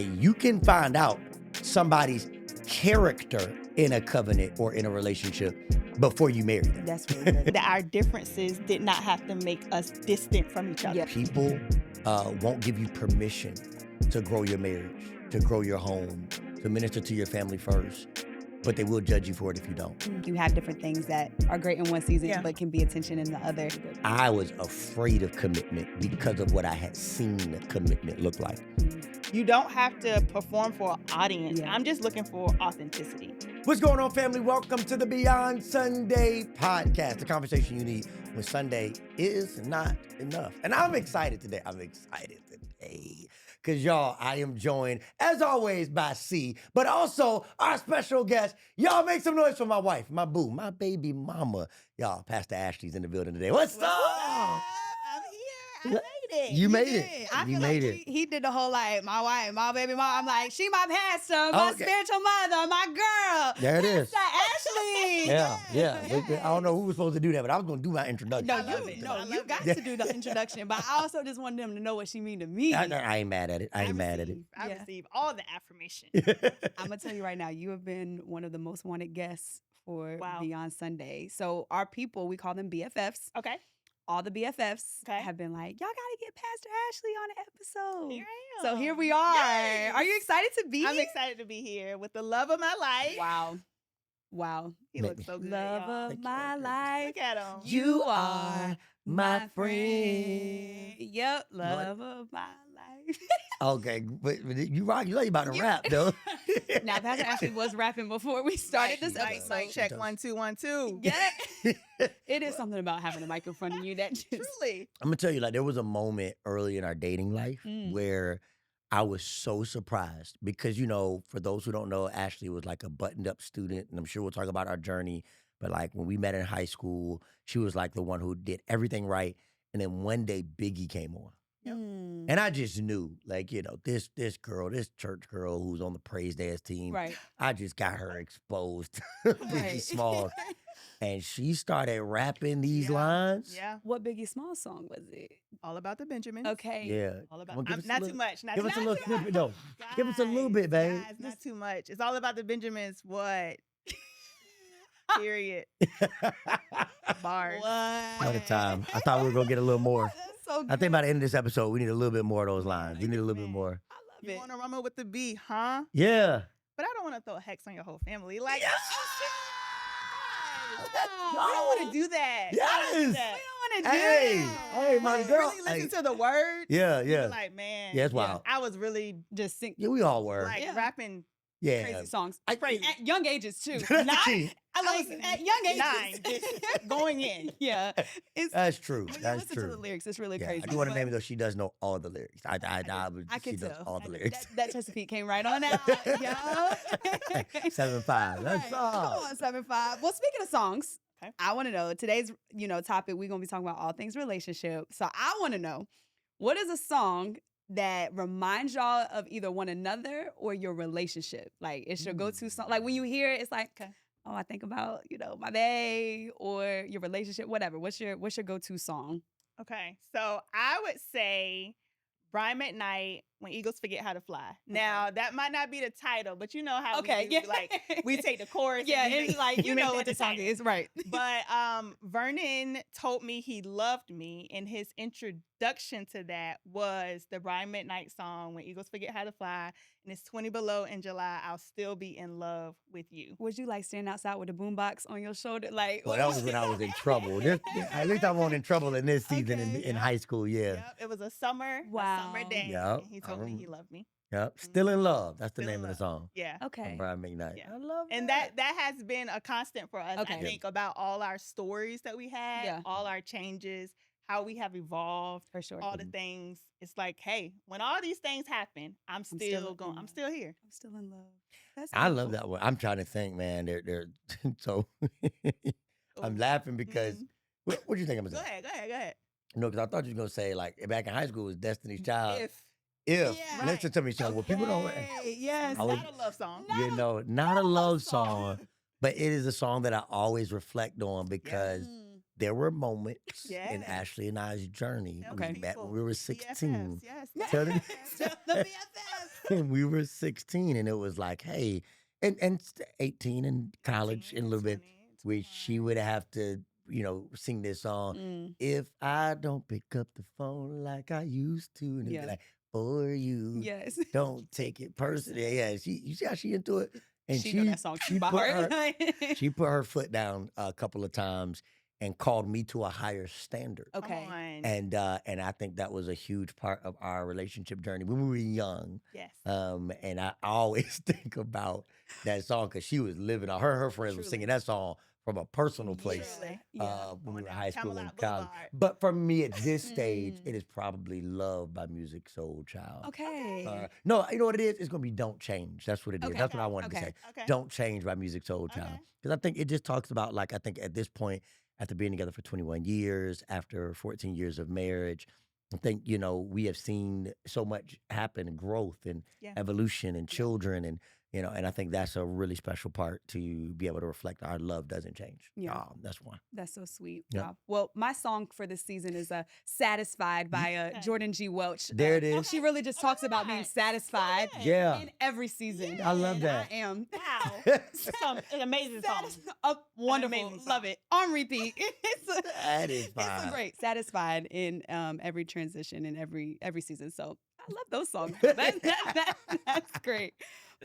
You can find out somebody's character in a covenant or in a relationship before you marry them. That's really good. That our differences did not have to make us distant from each other. Yeah. People won't give you permission to grow your marriage, to grow your home, to minister to your family first, but they will judge you for it if you don't. You have different things that are great in one season, Yeah. but can be a tension in the other. I was afraid of commitment because of what I had seen commitment look like. You don't have to perform for an audience. Yeah. I'm just looking for authenticity. What's going on, family? Welcome to the Beyond Sunday podcast, the conversation you need when Sunday is not enough. And I'm excited today. Because, y'all, I am joined, as always, by C, but also our special guest. Y'all make some noise for my wife, my boo, my baby mama. Y'all, Pastor Ashley's in the building today. What's up? I'm here. I made it. You made it. I You feel made like it. he did the whole like my wife, my baby mom. I'm like, she my pastor, my Okay. spiritual mother, my girl. There it is. Pastor Ashley. Yeah. I don't know who was supposed to do that, but I was going to do my introduction. No, I love it. you I love got it. to do the introduction, but I also just wanted them to know what she mean to me. I ain't mad at it. I ain't mad at it. I Yeah. receive all the affirmation. I'm gonna tell you right now, you have been one of the most wanted guests for Wow. Beyond Sunday. So our people, we call them BFFs. Okay. All the BFFs Okay. have been like, y'all gotta get Pastor Ashley on an episode. Here I am. So here we are. Yes. Are you excited to be I'm here? excited to be here with the love of my life. Wow. He Make looks me- so good. Love y'all. of Thank you, my Lord. life. Look at him. You are my friend. Yep, love of my life. Okay, but you rock. You know you about to rap, though. Now, Pastor Ashley was rapping before we started this Mic, episode. mic check 1 2 1 2. Yeah. It is something about having a mic in front of you that just Truly. I'm gonna tell you, like, there was a moment early in our dating life Mm. where I was so surprised because, you know, for those who don't know, Ashley was like a buttoned-up student, and I'm sure we'll talk about our journey. But like when we met in high school, she was like the one who did everything right. And then one day, Biggie came on. Yep. And I just knew, like, you know, this girl, this church girl who's on the praise dance team, right. I just got her exposed to Biggie Right. Smalls. And she started rapping these Yeah. lines. Yeah. What Biggie Small song was it? All about the Benjamins. Okay. Yeah. All Come on, about give us a not little- too much. Not Give too us a much. little snippet, though. Give us a little bit, babe. Guys, not too much. It's all about the Benjamins. What? Period. Bars. What a time. I thought we were going to get a little more. That's so good. I think by the end of this episode, we need a little bit more of those lines. We need a little bit Man. more. I love You it. want to rumble with the B, huh? Yeah. But I don't want to throw a hex on your whole family. Like, Yes! I don't want to do that. I don't wanna do Yes! that. We don't want to do Hey, that. hey, my When you girl. really listen Hey. to the words. Yeah, you're yeah. Like, man. Yeah, it's wild. I was really Just sing Yeah, we all were. like Yeah. rapping. Yeah. crazy songs. Crazy. At young ages too. That's Not- true. I was at young ages. 9, just going in. Yeah. It's That's true. when you That's listen to the true. lyrics, it's really Yeah, crazy. I do want to but name it though. She does know all the lyrics. I I she can does tell. all the lyrics. That Chesapeake came right on out, yo. 7'5". That's Right. all. Come on, 7'5". Well, speaking of songs, Okay. I want to know today's topic. We're gonna be talking about all things relationship. So I want to know, what is a song that reminds y'all of either one another or your relationship? Like it's your go-to song. Like when you hear it, it's like, Okay. oh, I think about my bae or your relationship, whatever. What's your go-to song? Okay. So I would say Brian McKnight, When Eagles Forget How to Fly. Now, that might not be the title, but you know how Okay, we do, like we take the chorus. Yeah, and we it's make- like we you make know that what the song title. is, right? But Vernon told me he loved me, and his introduction to that was the Brian McKnight song "When Eagles Forget How to Fly," and it's 20 below in July. I'll still be in love with you. Would you like stand outside with a boombox on your shoulder? Like, Well, that was when I was in trouble. At least I wasn't in trouble in this season Okay. in high school. Yeah. Yep, it was a summer Wow. day. Yep, And he I told me he remember. loved me. Yep. Still in love. That's the Still name in of the Love. song. Yeah. okay. From Brian McKnight. Yeah. I love And that has been a constant for us. Okay. I Yeah. think about all our stories that we had, Yeah. all our changes, how we have evolved, For sure. all the things. It's like, hey, when all these things happen, I'm still still in going. I'm love. still here. I'm still in love. That's I love beautiful. that one. I'm trying to think, man. They're so. I'm Ooh. laughing because Mhm. what do you think I'm Go gonna say? ahead. No, because I thought you were gonna say like back in high school it was Destiny's Child. If If Yeah. listen to me, so well, people don't. Okay, yes. I was- not a love song. You know, not a love song, but it is a song that I always reflect on because Mm. there were moments in Yes. Ashley and I's journey. Tell We the met when people. we were BFFs, 16. yes. Tell the- BFFs. The BFFs. When we were 16, and it was like, hey, and 18 in college 18 in a and little bit, 20, where she 21. would have to, sing this song. Mm, If I don't pick up the phone like I used to, and it'd yeah. be like, for you, Yes. don't take it personally. Yeah, you see how she into it, and She know that song she by put heart. she put her foot down a couple of times and called me to a higher standard. Come Okay. on. And I think that was a huge part of our relationship journey when we were young. Yes. And I always think about that song because she was living on her friends were Truly. singing that song from a personal place Truly. Yeah. when we On were down high school and Camelot college. Boulevard. But for me at this stage, Mm. it is probably Love by Music Soul Child. Okay. No, you know what it is? It's gonna be Don't Change. That's what it is. Okay. That's what I wanted to Okay. say. Okay. Don't Change by Music Soul Child. Okay. Because I think it just talks about, like, I think at this point, after being together for 21 years, after 14 years of marriage, I think, we have seen so much happen and growth and Yeah. evolution and children. And I think that's a really special part to be able to reflect our love doesn't change. Yeah. That's one. That's so sweet. Yep. Wow. Well, my song for this season is Satisfied by Okay. Jordan G. Welch. There it is. She really just talks about being Alright. satisfied Good. Yeah. in every season. I love And that. I am. Wow. An amazing song. Wonderful. amazing Love song. it. On repeat. That is It's fine. a great satisfied in every transition in every season. So I love those songs. That's great.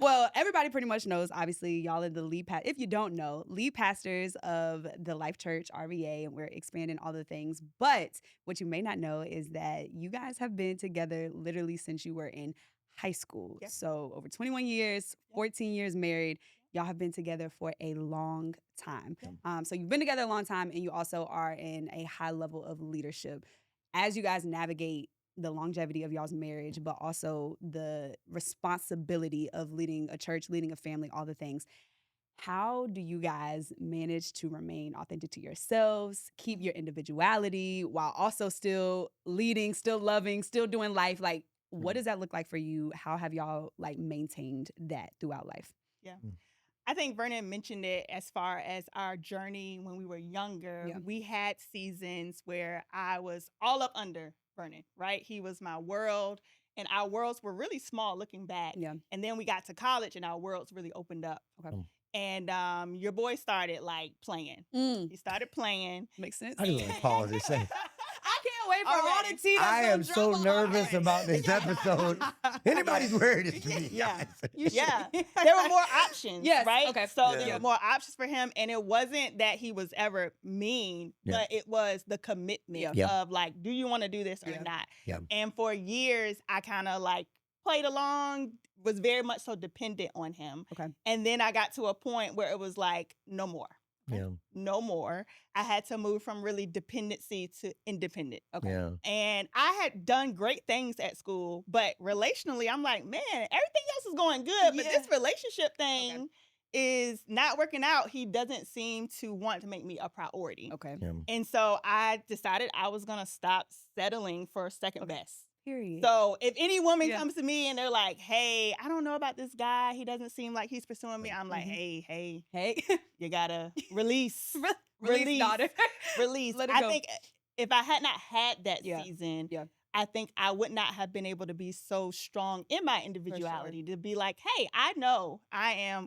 Well, everybody pretty much knows, obviously, y'all are the lead if you don't know, lead pastors of the Life Church, RVA, and we're expanding all the things. But what you may not know is that you guys have been together literally since you were in high school. Yep. So over 21 years, 14 years married. Y'all have been together for a long time. So you've been together a long time, and you also are in a high level of leadership. As you guys navigate the longevity of y'all's marriage, but also the responsibility of leading a church, leading a family, all the things, how do you guys manage to remain authentic to yourselves, keep your individuality while also still leading, still loving, still doing life? Like, what does that look like for you? How have y'all maintained that throughout life? Yeah. Mm. I think Vernon mentioned it as far as our journey when we were younger. Yeah. We had seasons where I was all up under Vernon, right? He was my world, and our worlds were really small looking back. Yeah. And then we got to college, and our worlds really opened up. Okay. And your boy started playing. He started playing. Makes sense. I just want to pause and say, I can't wait for all Already. the tea. I am so nervous about this episode. Anybody's wearing this to me, Yeah. guys. Yeah, there were more options, Yes, right? okay. So Yeah. there were more options for him, and it wasn't that he was ever mean, Yeah. but it was the commitment Yeah. of do you want to do this or Yeah. not? Yeah. And for years, I kind of played along, was very much so dependent on him. Okay. And then I got to a point where it was no more. Yeah. No more. I had to move from really dependency to independent. Okay. Yeah. And I had done great things at school, but relationally, I'm like, man, everything else is going good, but Yeah. this relationship thing is not working out. He doesn't seem to want to make me a priority. Okay. Yeah. And so I decided I was going to stop settling for second best. Period. So if any woman Yeah. comes to me and they're like, hey, I don't know about this guy. He doesn't seem like he's pursuing me. I'm like, Mhm. hey, Hey. you got to release. Release, daughter. Release. Let it I go. think if I had not had that Yeah. season, Yeah. I think I would not have been able to be so strong in my individuality to be like, hey, I know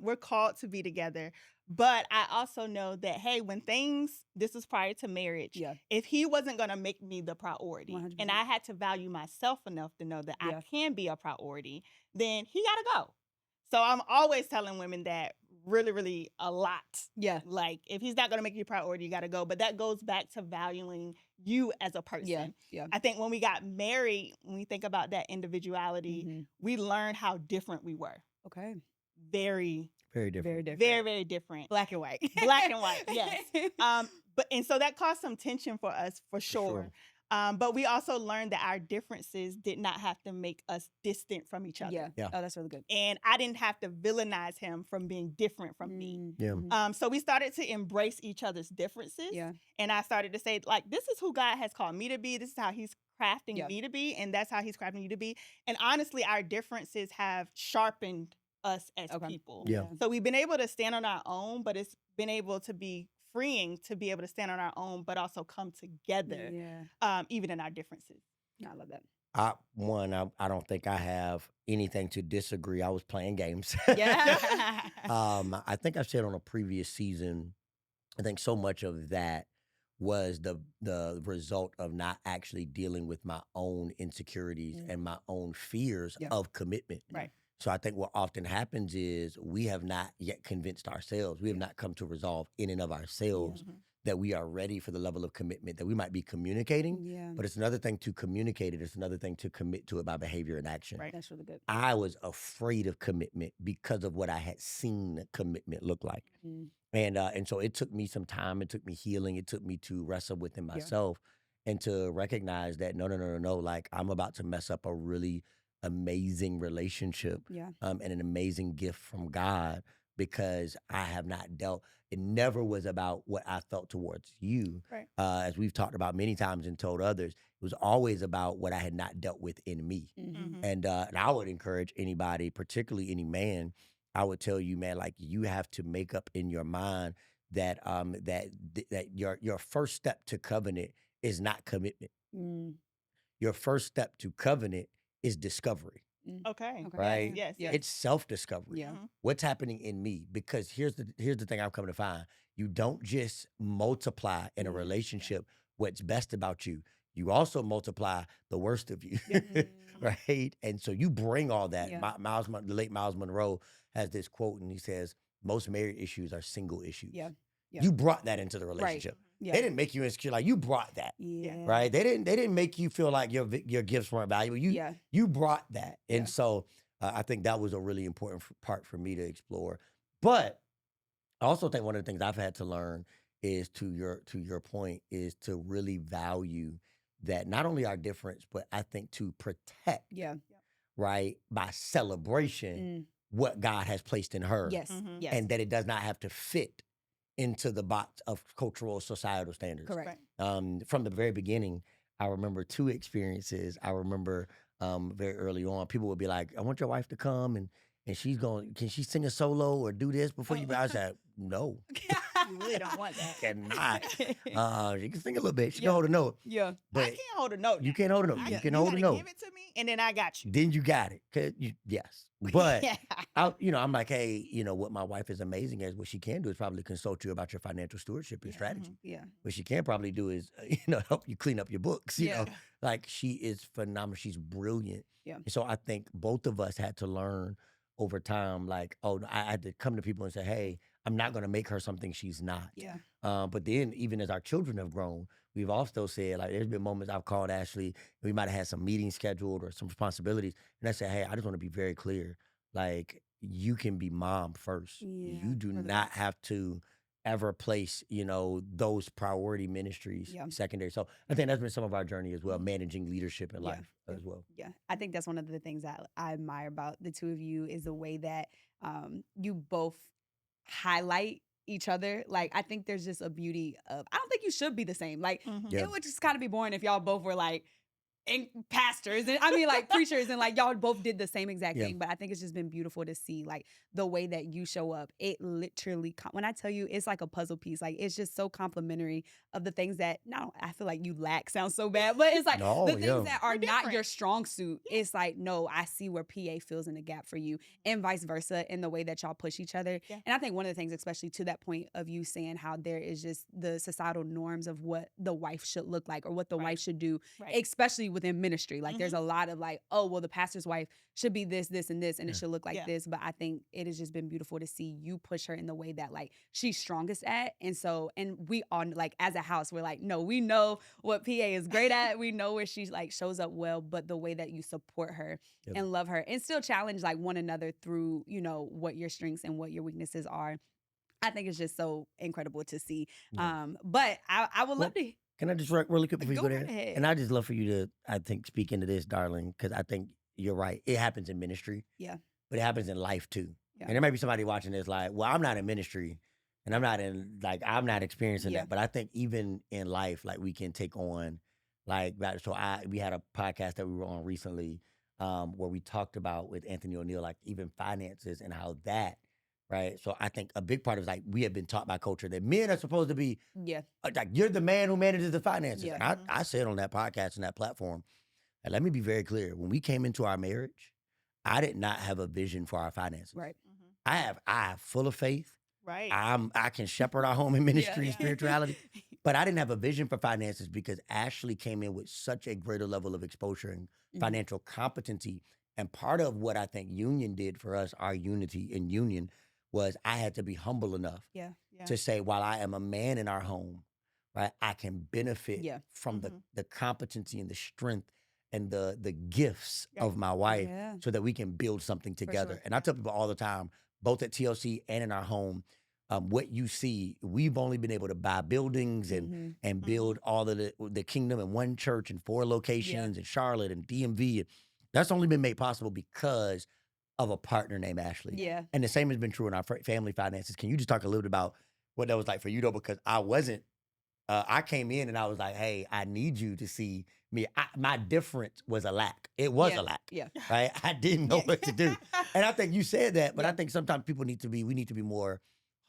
we're called to be together. But I also know that, hey, when this was prior to marriage, Yeah. if he wasn't going to make me the priority 100%. and I had to value myself enough to know that Yeah. I can be a priority, then he got to go. So I'm always telling women that really, really a lot. Yeah. If he's not going to make you a priority, you got to go. But that goes back to valuing you as a person. Yeah. Yeah. I think when we got married, when we think about that individuality, Mhm. we learned how different we were. Okay. Very, Very different. Very different. very, very different. Black and white. Black and white, yes. And so that caused some tension for us, for sure. But we also learned that our differences did not have to make us distant from each other. Yeah. Yeah. Oh, that's really good. And I didn't have to villainize him from being different from me. Yeah. Mhm. So we started to embrace each other's differences. Yeah. And I started to say, this is who God has called me to be. This is how he's crafting Yeah. me to be. And that's how he's crafting you to be. And honestly, our differences have sharpened us as Okay. people. Yeah. So we've been able to stand on our own, but it's been able to be freeing to be able to stand on our own, but also come together, Yeah. even in our differences. I love that. I don't think I have anything to disagree. I was playing games. Yeah. I think I said on a previous season, I think so much of that was the result of not actually dealing with my own insecurities and my own fears Yeah. of commitment. Right. So I think what often happens is we have not yet convinced ourselves, we have not come to resolve in and of ourselves Mhm. that we are ready for the level of commitment that we might be communicating. Yeah. But it's another thing to communicate it. It's another thing to commit to it by behavior and action. Right. That's really good. I was afraid of commitment because of what I had seen commitment look like. Mm. And so it took me some time. It took me healing. It took me to wrestle within myself and to recognize that no. Like I'm about to mess up a really amazing relationship Yeah. and an amazing gift from God because I have not dealt. It never was about what I felt towards you. Right. As we've talked about many times and told others, it was always about what I had not dealt with in me. Mhm. And I would encourage anybody, particularly any man, I would tell you, man, like you have to make up in your mind that that your first step to covenant is not commitment. Mm. Your first step to covenant is discovery, Mm. Okay. Okay. right? Yes. Yeah. It's self-discovery. Yeah. Mhm. What's happening in me? Because here's the thing I'm coming to find. You don't just multiply in a Yeah. relationship what's best about you. You also multiply the worst of you. Yeah. Right? And so you bring all that. Yeah. The late Miles Monroe has this quote and he says, most married issues are single issues. Yeah. Yeah. You brought that into the relationship. Yeah. They didn't make you insecure. Like you brought that. Yeah. Right? They didn't make you feel like your gifts weren't valuable. Yeah. You brought that. And Yeah. so I think that was a really important part for me to explore. But I also think one of the things I've had to learn is to your point is to really value that not only our difference, but I think to protect, Yeah. right, by celebration, Mm. what God has placed in her. Yes. Mhm. Yes. And that it does not have to fit into the box of cultural societal standards. Correct. Right. From the very beginning, I remember two experiences. I remember very early on, people would be like, I want your wife to come and can she sing a solo or do this before you? I said, no, You really don't want that. cannot. She can sing a little bit. She Yeah. can hold a note. Yeah. I But can't hold a note. you now. can't hold a note. I- You can hold a gotta note. Give it to me, and then I got you. Then you got it. Yes. But Yeah. I'm like, hey, what my wife is amazing at, what she can do is probably consult you about your financial stewardship and Yeah. strategy. Yeah. What she can probably do is, help you clean up your books. You Yeah. know, like she is phenomenal. She's brilliant. Yeah. And so I think both of us had to learn over time, like, oh, I had to come to people and say, hey, I'm not going to make her something she's not. Yeah. But then even as our children have grown, we've also said, like, there's been moments I've called Ashley, we might have had some meetings scheduled or some responsibilities. And I said, hey, I just want to be very clear. Like, you can be mom first. Yeah, You do for the not best. have to ever place, those priority ministries Yeah. secondary. So I think that's been some of our journey as well, Mhm. managing leadership in Yeah. life as well. Yeah, I think that's one of the things that I admire about the two of you is the way that you both highlight each other. Like, I think there's just a beauty of, I don't think you should be the same. Like, Mhm. Yeah. it would just kind of be boring if y'all both were like, pastors and I mean like preachers and like y'all both did the same exact Yeah. thing, but I think it's just been beautiful to see like the way that you show up. It literally when I tell you it's like a puzzle piece, like it's just so complimentary of the things that no, I feel like you lack sounds so bad, but it's like No, the things yeah. that are We're not your different. strong suit. It's like no, I see where PA fills in the gap for you and vice versa in the way that y'all push each other. Yeah. And I think one of the things, especially to that point of you saying how there is just the societal norms of what the wife should look like or what the Right. wife should do, Right. especially within ministry. Like there's a lot of like, oh, well, the pastor's wife should be this, this, and this, and it Yeah. should look like Yeah. this. But I think it has just been beautiful to see you push her in the way that like she's strongest at. And so, and we all like as a house, we're like, no, we know what PA is great at. We know where she like shows up well, but the way that you support her Yep. and love her and still challenge like one another through, what your strengths and what your weaknesses are. I think it's just so incredible to see. Yeah. But I would love to Can I just really quick before you go go right there? ahead. And I just love for you to, I think, speak into this, darling, because I think you're right. It happens in ministry. Yeah. But it happens in life too. Yeah. And there may be somebody watching this like, well, I'm not in ministry and I'm not experiencing Yeah. that. But I think even in life, like we can take on we had a podcast that we were on recently where we talked about with Anthony O'Neill, like even finances and how that right? So I think a big part of it is like we have been taught by culture that men are supposed to be Yeah. like you're the man who manages the finances. Yeah. And I said on that podcast and that platform, and let me be very clear: when we came into our marriage, I did not have a vision for our finances. Right. Mhm. I have full of faith. Right. I can shepherd our home in ministry Yeah. and spirituality, but I didn't have a vision for finances because Ashley came in with such a greater level of exposure and Mhm. financial competency. And part of what I think union did for us, our unity in union, was I had to be humble enough Yeah. Yeah. to say, while I am a man in our home, right, I can benefit Yeah. from Mhm. the competency and the strength and the gifts Right. of my wife Yeah. so that we can build something together. sure. And I tell people all the time, both at TLC and in our home, what you see, we've only been able to buy buildings Mhm. and build all of the kingdom in one church and 4 locations in Charlotte and DMV. That's only been made possible because of a partner named Ashley. Yeah. And the same has been true in our family finances. Can you just talk a little bit about what that was like for you though? Because I wasn't, I came in and I was like, hey, I need you to see me. My difference was a lack. It was Yeah. a lack, Yeah. right? I didn't know what to do. And I think you said that, but I Yeah. think sometimes we need to be more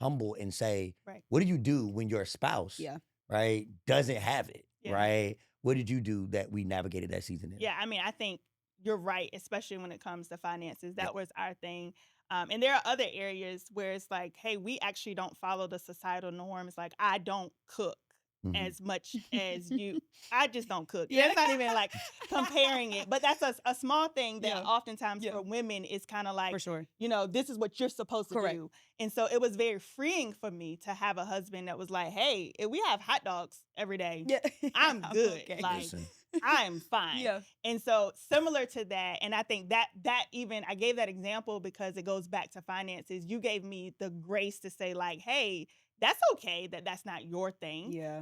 humble and say, Right. what do you do when your spouse, Yeah. right, doesn't have it, Yeah. right? What did you do that we navigated that season in? Yeah, I mean, I think you're right, especially when it comes to finances. That was our thing. And there are other areas where it's like, hey, we actually don't follow the societal norms. Like, I don't cook Mhm. as much as you. I just don't cook. Yeah. It's not even like comparing it, but that's a small thing that Yeah. oftentimes Yeah. for women is kind of like, For sure. this is what you're supposed to Correct. do. And so it was very freeing for me to have a husband that was like, hey, if we have hot dogs every day, Yeah. I'm good. okay. Like, Listen. I'm fine. Yeah. And so similar to that, and I think that even I gave that example because it goes back to finances. You gave me the grace to say like, hey, that's okay that that's not your thing. Yeah.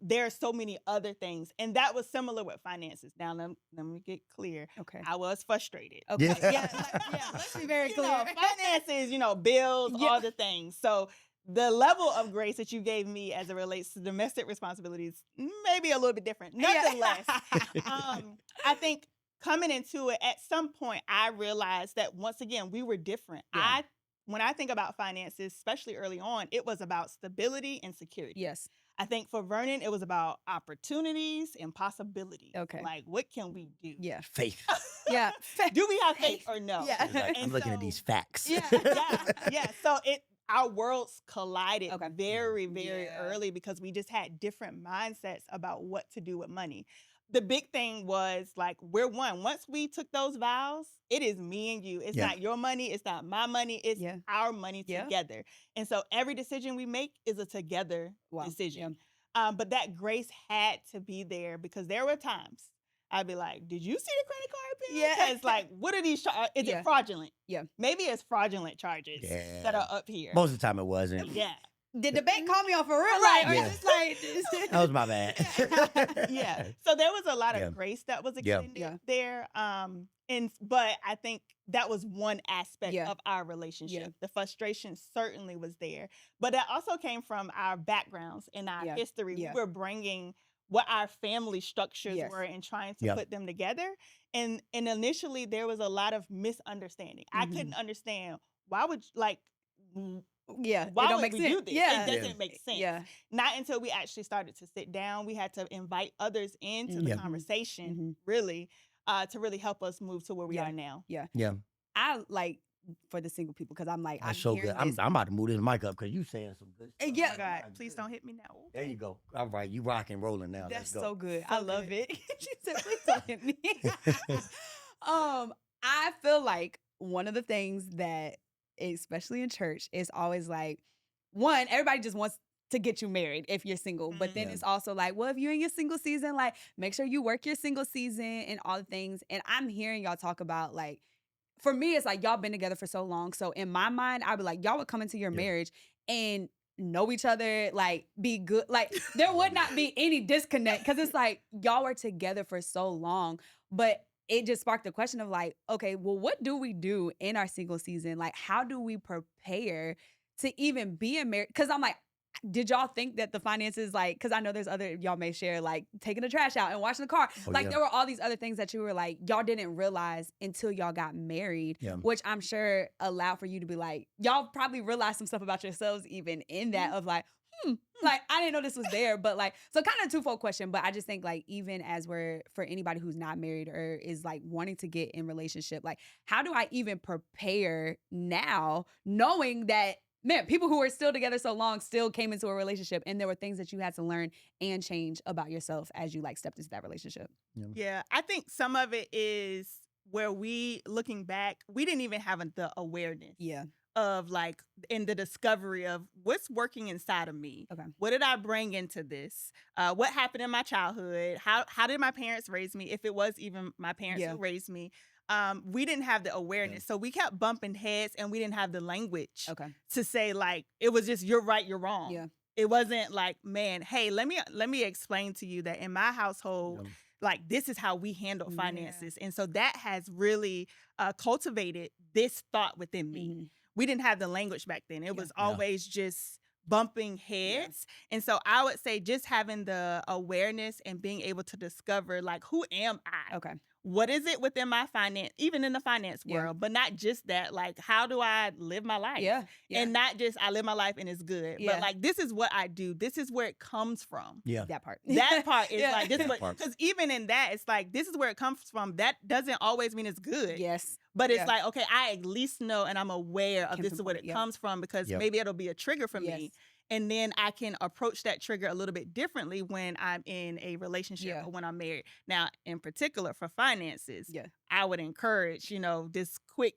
There are so many other things. And that was similar with finances. Now let me get clear. Okay. I was frustrated. Okay. Yeah. Yeah. Let's be very You clear. know, finances, bills, Yeah. all the things. So the level of grace that you gave me as it relates to domestic responsibilities, maybe a little bit different. Yeah. Nonetheless, I think coming into it, at some point, I realized that once again, we were different. Yeah. When I think about finances, especially early on, it was about stability and security. Yes. I think for Vernon, it was about opportunities and possibilities. Okay. Like, what can we do? Yeah. Faith. Yeah. Do we have faith or no? Yeah. It's like, I'm And looking at so- these facts. Yeah. Yeah. So our worlds collided Okay. very, very Yeah. early because we just had different mindsets about what to do with money. The big thing was like, we're one. Once we took those vows, it is me and you. It's Yeah. not your money. It's not my money. It's Yeah. our money Yeah. together. And so every decision we make is a together Wow. decision. But that grace had to be there because there were times I'd be like, did you see the credit card bill? Yeah. Because like, what are these? Is Yeah. it fraudulent? Yeah. Maybe it's fraudulent charges Yeah. that are up here. Most of the time it wasn't. Yeah. Did the bank call me on for real? Right. Like, or Yeah. just like That was my bad. Yeah. So there was a lot of Yeah. grace that was Yeah. extended Yeah. there. But I think that was one aspect Yeah. of our relationship. Yeah. The frustration certainly was there. But that also came from our backgrounds and our Yeah. history. Yeah. We were bringing what our family structures Yes. were and trying to Yeah. put them together. And initially there was a lot of misunderstanding. I Mhm. couldn't understand why would Yeah. why it don't would make we sense. do this? Yeah. It doesn't make sense. Yeah. Not until we actually started to sit down. We had to invite others into the Yeah. conversation, Mhm. really, to really help us move to where we Yeah. are now. Yeah. I like for the single people because I'm like, That's I'm so hearing good. I'm this. about to move this mic up because you saying some good stuff. Yeah. Oh my God, My please goodness. don't hit me now. There you go. All right, you rock and rolling now. That's Let's go. so good. So I love good. it. She said, please don't hit me. I feel like one of the things that, especially in church, is always like, one, everybody just wants to get you married if you're single. But then Yeah. it's also like, well, if you're in your single season, like make sure you work your single season and all the things. And I'm hearing y'all talk about like, for me, it's like y'all been together for so long. So in my mind, I'd be like, y'all would come into your Yeah. marriage and know each other, like be good. Like there would not be any disconnect because it's like y'all were together for so long. But it just sparked the question of like, okay, well, what do we do in our single season? Like, how do we prepare to even be in marriage? Because I'm like, did y'all think that the finances, like, because I know there's other, y'all may share, like, taking the trash out and washing the car. Oh, Like, yeah. there were all these other things that you were like, y'all didn't realize until y'all got married, Yeah. which I'm sure allowed for you to be like, y'all probably realized some stuff about yourselves even in that of like, like, I didn't know this was there, but like, so kind of twofold question, but I just think like, even as for anybody who's not married or is like wanting to get in relationship, like, how do I even prepare now knowing that, man, people who were still together so long still came into a relationship and there were things that you had to learn and change about yourself as you like stepped into that relationship? Yeah, I think some of it is where looking back, we didn't even have the awareness Yeah. of like in the discovery of what's working inside of me. Okay. What did I bring into this? What happened in my childhood? How did my parents raise me? If it was even my parents Yeah. who raised me, we didn't have the awareness, so we kept bumping heads, and we didn't have the language Okay. to say like it was just you're right, you're wrong. Yeah. It wasn't like, man, hey, let me explain to you that in my household. Yeah. Like this is how we handle Yeah. finances, and so that has really cultivated this thought within me. Mhm. We didn't have the language back then. It Yeah. was Yeah. always just bumping heads. And so I would say just having the awareness and being able to discover like, who am I? Okay. What is it within my finance, even in the finance Yeah. world, but not just that, like, how do I live my life? Yeah. Yeah. And not just I live my life and it's good, Yeah. but like, this is what I do. This is where it comes from. Yeah. That part. That part is Yeah. like, this is That part. because even in that, it's like, this is where it comes from. That doesn't always mean it's good. Yes. But it's Yeah. like, okay, I at least know and I'm aware of Can this is what pinpoint, it yep. comes from, because Yep. maybe it'll be a trigger for Yes. me. And then I can approach that trigger a little bit differently when I'm in a relationship Yeah. or when I'm married. Now, in particular for finances, Yeah. I would encourage, this quick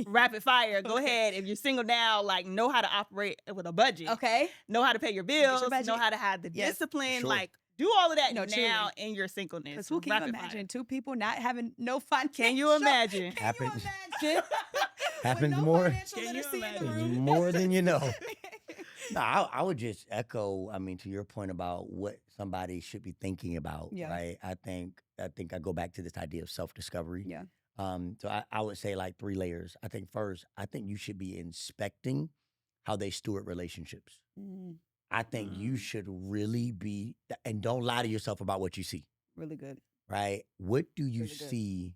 rapid fire. Go Okay. ahead. If you're single now, like know how to operate with a budget. Okay. Know how to pay your bills. Know budget. how to have the Yes. discipline. Sure. Like do all of that No, now truly. in your singleness. Because who can Rapid imagine fire. two people not having no financial? Can you imagine? Can you Happens- imagine? happens With no more- financial Can you literacy in the imagine? room. More than you know. No, I would just echo, to your point about what somebody should be thinking about, Yeah. right? I think I go back to this idea of self-discovery. Yeah. So I would say like 3 layers. I think first, I think you should be inspecting how they steward relationships. Mm, I think you should really be, and don't lie to yourself about what you see, really good. right? What do you Really good. see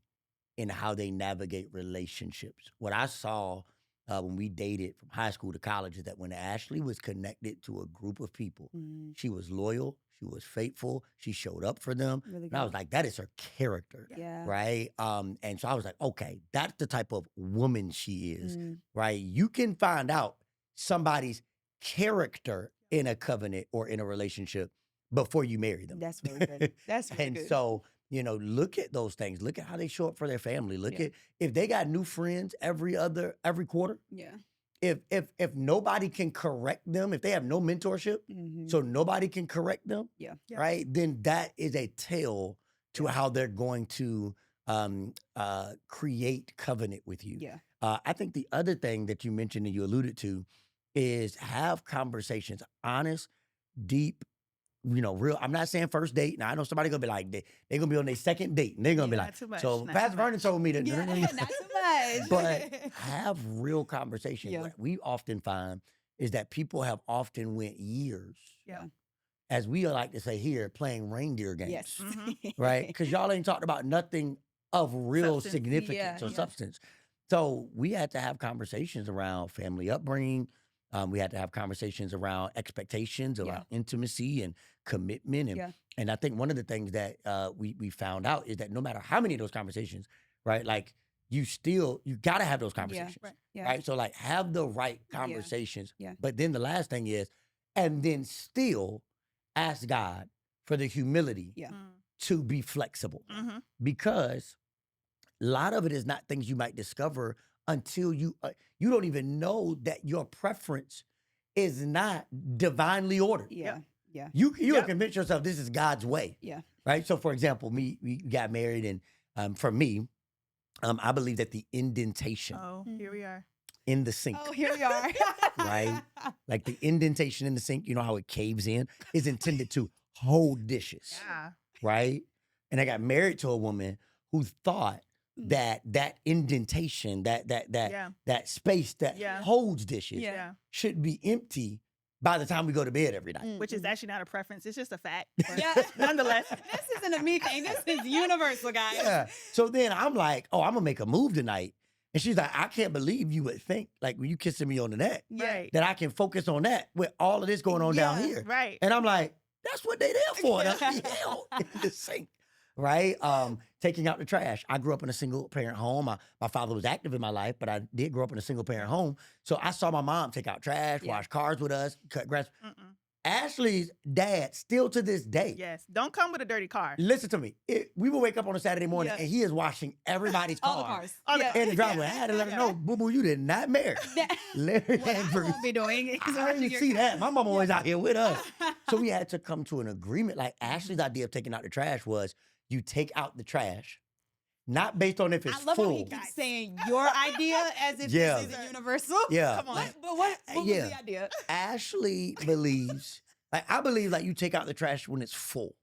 in how they navigate relationships? What I saw when we dated from high school to college is that when Ashley was connected to a group of people, Mm, she was loyal, she was faithful, she showed up for them. really And I was good. like, that is her character, Yeah. right? And so I was like, okay, that's the type of woman she is, Mm, right? You can find out somebody's character in a covenant or in a relationship before you marry them. that's really good. That's really And good. so, look at those things. Look at how they show up for their family. Look Yeah. at if they got new friends every quarter. Yeah. If nobody can correct them, if they have no mentorship, Mhm. so nobody can correct them, Yeah. Yeah. right? Then that is a tell to Yeah. how they're going to create covenant with you. Yeah. I think the other thing that you mentioned and you alluded to is have conversations, honest, deep, real. I'm not saying first date. Now I know somebody gonna be like, they're gonna be on their second date and they're gonna be Yeah, like, not too much, so not Pastor too Vernon much. told me that. Yeah, not too much. But have real conversations. Yeah. What we often find is that people have often went years, Yeah. as we like to say here, playing reindeer games, Yes. Mhm. right? Because y'all ain't talked about nothing of real Substance. significance or Yeah. substance. So we had to have conversations around family upbringing. We had to have conversations around expectations, around intimacy and commitment. Yeah. And I think one of the things that we found out is that no matter how many of those conversations, right, like you got to have those conversations, Right. Yeah. right? So like have the right conversations. Yeah. But then the last thing is, and then still ask God for the humility Yeah. to be flexible, Mm-hmm. because a lot of it is not things you might discover until you don't even know that your preference is not divinely ordered. Yeah. Yeah. You Yep. convince yourself this is God's way. Yeah. Right. So for example, we got married, and for me, I believe that the indentation Oh, here we are. in the sink, Oh, here we are. Right. like the indentation in the sink, you know how it caves in, is intended to hold dishes. Yeah. Right. And I got married to a woman who thought that indentation, that Yeah. that space that Yeah. holds dishes Yeah. Yeah. should be empty by the time we go to bed every night. which is actually not a preference. It's just a fact. But Yeah. nonetheless. This isn't a me thing. This is universal, guys. Yeah. So then I'm like, oh, I'm gonna make a move tonight. And she's like, I can't believe you would think, like when you kissing me on the neck, Right. that I can focus on that with all of this going on down here. Right. And I'm like, that's what they there for. That's hell in the sink. Right? Taking out the trash. I grew up in a single parent home. My father was active in my life, but I did grow up in a single parent home. So I saw my mom take out trash, wash cars with us, cut grass. Mm-mm. Ashley's dad, still to this day. Yes. Don't come with a dirty car. Listen to me. We will wake up on a Saturday morning Yeah. and he is washing everybody's car. All the cars. All the Yeah. In the driveway. I had to let her know, boo boo, you did not marry. Larry What I Andrews. won't be doing is I washing didn't your see car. that. My mama was out here with us. So we had to come to an agreement. Like Ashley's idea of taking out the trash was you take out the trash, not based on if it's I love how full. he keeps saying your idea as if Yeah. this is universal. Yeah. Come on. But what was Yeah. the idea? Ashley believes, like I believe like you take out the trash when it's full.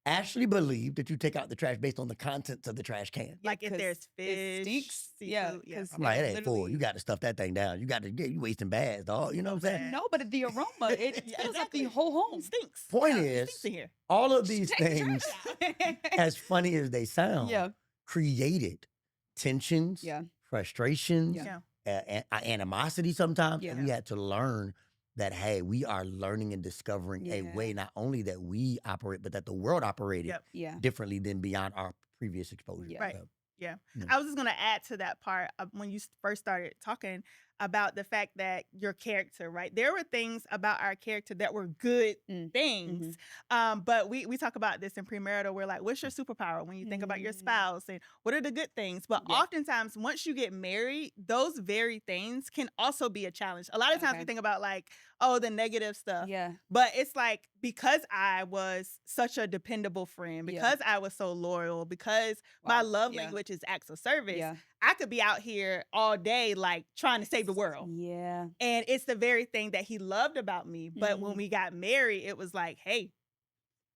Ashley believed that you take out the trash based on the contents of the trash can. Like if 'cause there's it fish, stinks. seafood, Yeah, yeah. 'cause I'm like, it ain't full. literally- You got to stuff that thing down. You got to you wasting bags, dog. You know what I'm saying? No, but the aroma, it Yeah, fills up the exactly. whole home. It stinks. Point Yeah, it is, stinks in here. all of these Take the things, trash out. as funny as they sound, Yeah. created tensions, Yeah. frustrations, Yeah. animosity sometimes. And we Yeah. had to learn that, hey, we are learning and discovering a Yeah. way not only that we operate, but that the world operated Yep. Yeah. differently than beyond our previous exposure. Yeah. Right. So, Yeah. Yeah. I was just going to add to that part when you first started talking about the fact that your character, right? There were things about our character that were good Mm. things. But we talk about this in premarital. We're like, what's your superpower when you think about your Mm. spouse and what are the good things? But Yeah. oftentimes, once you get married, those very things can also be a challenge. A lot of times Okay. we think about like, oh, the negative stuff. Yeah. But it's like because I was such a dependable friend, Yeah. because I was so loyal, because my Wow. love Yeah. language is acts of service, Yeah. I could be out here all day like trying to save the world. Yeah. And it's the very thing that he loved about me. But when Mhm. we got married, it was like, hey,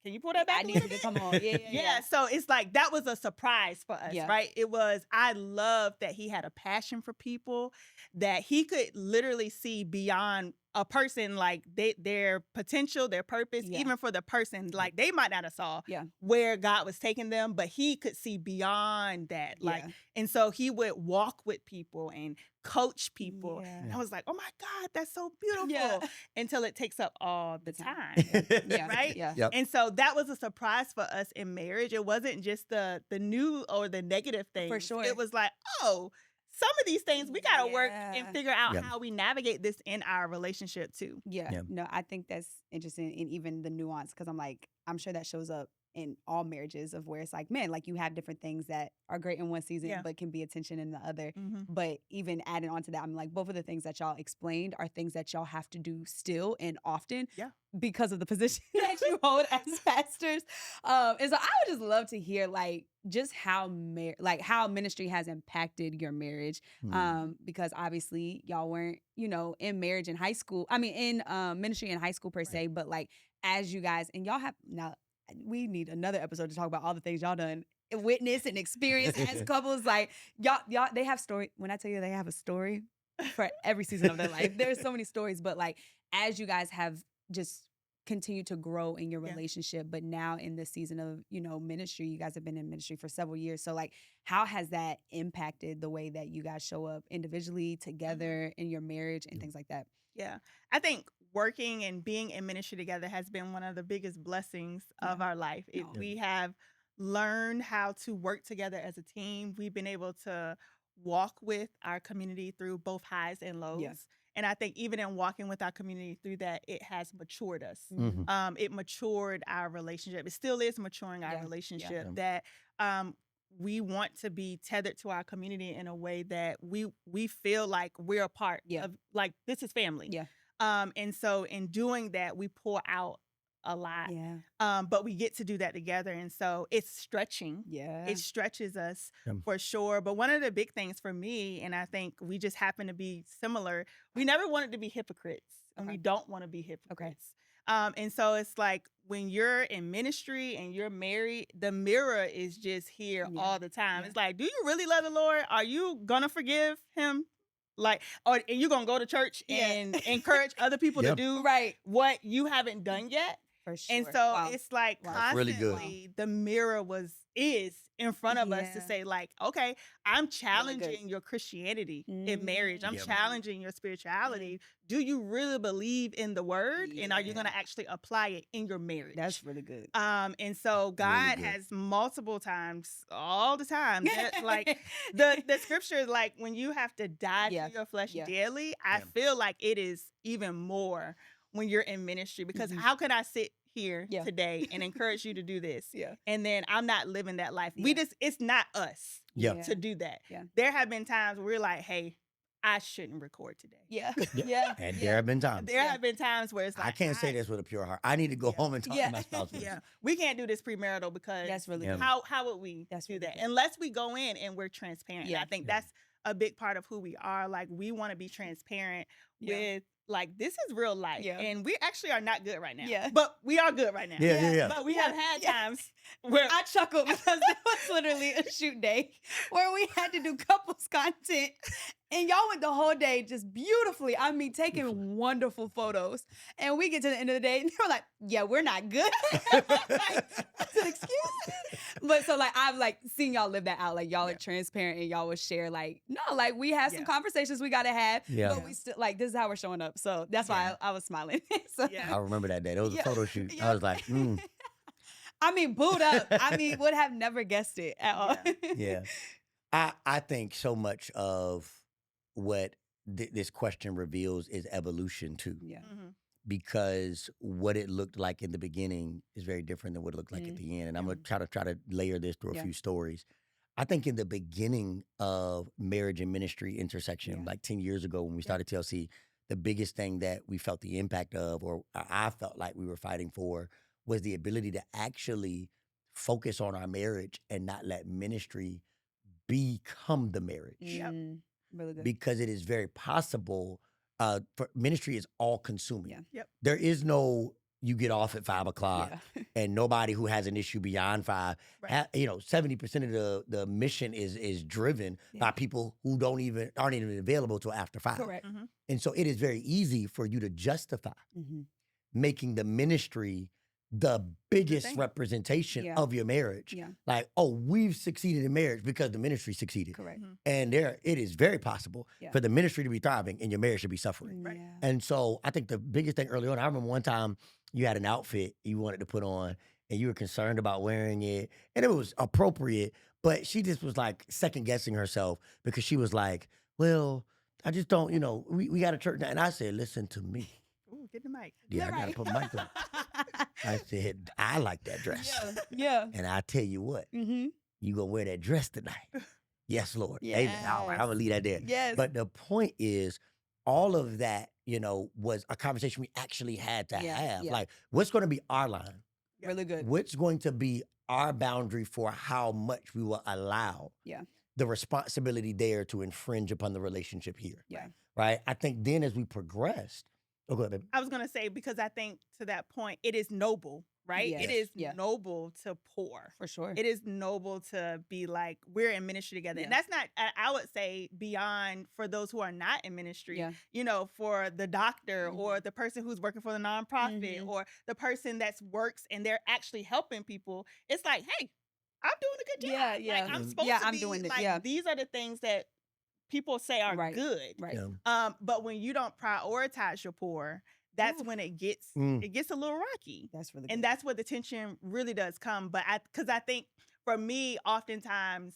can you pull that back I a need little you to bit? come on. Yeah. Yeah. Yeah, so it's like that was a surprise for us, Yeah. right? It was, I loved that he had a passion for people, that he could literally see beyond a person, like their potential, their purpose, Yeah. even for the person, like they might not have saw Yeah. where God was taking them, but he could see beyond that. Like, Yeah. and so he would walk with people and coach people. Yeah. And I was like, oh my God, that's so beautiful. Yeah. Until it takes up all the The time. time. Yeah. Right? Yeah. Yep. And so that was a surprise for us in marriage. It wasn't just the new or the negative things. sure. It was like, oh, some of these things we gotta work Yeah. and figure out Yep. how we navigate this in our relationship too. Yeah. Yeah. No, I think that's interesting. And even the nuance, because I'm sure that shows up in all marriages of where it's like, man, like you have different things that are great in one season, Yeah. but can be a tension in the other. Mm-hmm. But even adding on to that, I'm like, both of the things that y'all explained are things that y'all have to do still and often Yeah. because of the position that you hold as pastors. And so I would just love to hear like just how how ministry has impacted your marriage. Because obviously y'all weren't, in marriage in high school. I mean, in ministry in high school per se, but like as you guys, and y'all have now, we need another episode to talk about all the things y'all done witness and experience as couples. Like y'all, they have story. When I tell you they have a story for every season of their life, there's so many stories. But like as you guys have just continued to grow in your Yeah. relationship, but now in this season of ministry, you guys have been in ministry for several years. So like, how has that impacted the way that you guys show up individually, together in your marriage, and things like that? Yeah. I think working and being in ministry together has been one of the biggest blessings of our life. No. We have learned how to work together as a team. We've been able to walk with our community through both highs and lows. Yeah. And I think even in walking with our community through that, it has matured us. Mhm. It matured our relationship. It still is maturing our Yeah. relationship. Yeah. That we want to be tethered to our community in a way that we feel like we're a part Yeah. of, like this is family. Yeah. And so in doing that, we pour out a lot. Yeah. But we get to do that together. And so it's stretching. Yeah. It stretches us Yeah. for sure. But one of the big things for me, and I think we just happen to be similar, we never wanted to be hypocrites, and Okay. we don't want to be hypocrites. And so it's like when you're in ministry and you're married, the mirror is just here Yeah. all the time. Yeah. It's like, do you really love the Lord? Are you gonna forgive him Like, or and you're gonna go to church Yeah. and encourage other people to Yeah. do Right. what you haven't done yet. For sure. And so Wow. it's like Wow. That's really good. constantly the mirror is in front of us to Yeah. say, like, okay, I'm good. challenging your Christianity in marriage. I'm Yeah. challenging your spirituality. Do you really believe in the word? And are you Yeah. gonna actually apply it in your marriage? That's really good. And so God good. has multiple times, all the time, that, like the scripture is like when you have to die Yeah. to your flesh Yeah. daily. I Yeah. feel like it is even more when you're in ministry, because Mhm. how could I sit here Yeah. today and encourage you to do this, Yeah. and then I'm not living that life? Yeah. It's not us Yeah. to do that. Yeah. There have been times where we're like, hey, I shouldn't record today. Yeah. Yeah. Yeah. And Yeah. there have been times. There Yeah. have been times where it's like, I can't say this with a pure heart. I need to go Yeah. home and talk Yeah. to my spouse. first. Yeah, we can't do this premarital because That's really Yeah. good. how would we That's do really that good. unless we go in and we're transparent? And Yeah. I think Yeah. that's a big part of who we are. Like, we want to be transparent Yeah. with, like, this is real life, Yeah. and we actually are not good right now. Yeah. But we are good right now. Yeah. But we Yeah. have had Yeah. times where I chuckled because there was literally a shoot day where we had to do couples content, and y'all went the whole day just beautifully. I mean, taking wonderful photos. And we get to the end of the day, and they're like, "Yeah, we're not good." Like, that's an excuse. But so like I've like seen y'all live that out. Like y'all are transparent and y'all will share. Like no, like we have some Yeah. conversations we gotta have. Yeah. But we still like this is how we're showing up. So that's why I was smiling. So, Yeah. I remember that day. There was a Yeah. photo shoot. Yeah. I was like, I mean, booed up. I mean, would have never guessed it at all. yeah. I think so much of what this question reveals is evolution too, Yeah. Mhm. because what it looked like in the beginning is very different than what it looked like at the end. And I'm gonna try to layer this through a Yeah. few stories. I think in the beginning of marriage and ministry intersection, Yeah. like 10 years ago when we started TLC, the biggest thing that we felt the impact of, or I felt like we were fighting for, was the ability to actually focus on our marriage and not let ministry become the marriage. Really good. Because it is very possible, for ministry is all consuming. Yeah. Yep. There is no, you get off at 5 o'clock Yeah. and nobody who has an issue beyond 5. Right. 70% of the mission is driven by Yeah. people who aren't even available till after 5. Correct. Mhm. And so it is very easy for you to justify Mhm. making the ministry the biggest thing. representation Yeah. of your marriage. Yeah. Like, oh, we've succeeded in marriage because the ministry succeeded. Correct. Mhm. And it is very possible Yeah. for the ministry to be thriving and your marriage to be suffering. Right. Yeah. And so I think the biggest thing early on, I remember one time you had an outfit you wanted to put on and you were concerned about wearing it, and it was appropriate, but she just was like second guessing herself because she was like, well, I just don't, we got a church now. And I said, listen to me. Ooh, get the mic. Yeah, I got to Right. put my mic on. I said, I like that dress. Yeah. Yeah. And I tell you what, Mm-hmm. you going to wear that dress tonight. Yes, Lord. Amen. All right, I'm going to leave that there. Yes. But the point is, all of that, was a conversation we actually had to Yeah, have. yeah. Like, what's going to be our line? Really good. What's going to be our boundary for how much we will allow Yeah. the responsibility there to infringe upon the relationship here? Yeah. Right? I think then as we progressed, go ahead, baby. I was gonna say, because I think to that point, it is noble, right? Yes. It is Yeah. noble to pour. For sure. It is noble to be like, we're in ministry together. And Yeah. that's not, I would say, beyond for those who are not in ministry, Yeah. For the doctor Mhm. or the person who's working for the nonprofit Mhm. or the person that works and they're actually helping people. It's like, hey, I'm doing a good job. Yeah, yeah. Like, I'm Mhm. supposed Yeah, to I'm be doing it, like, yeah. these are the things that people say are Right. good. Right. Yeah. But when you don't prioritize your poor, that's Oof. when it gets Mm. it gets a little rocky. That's really good. And that's where the tension really does come. But because I think for me, oftentimes,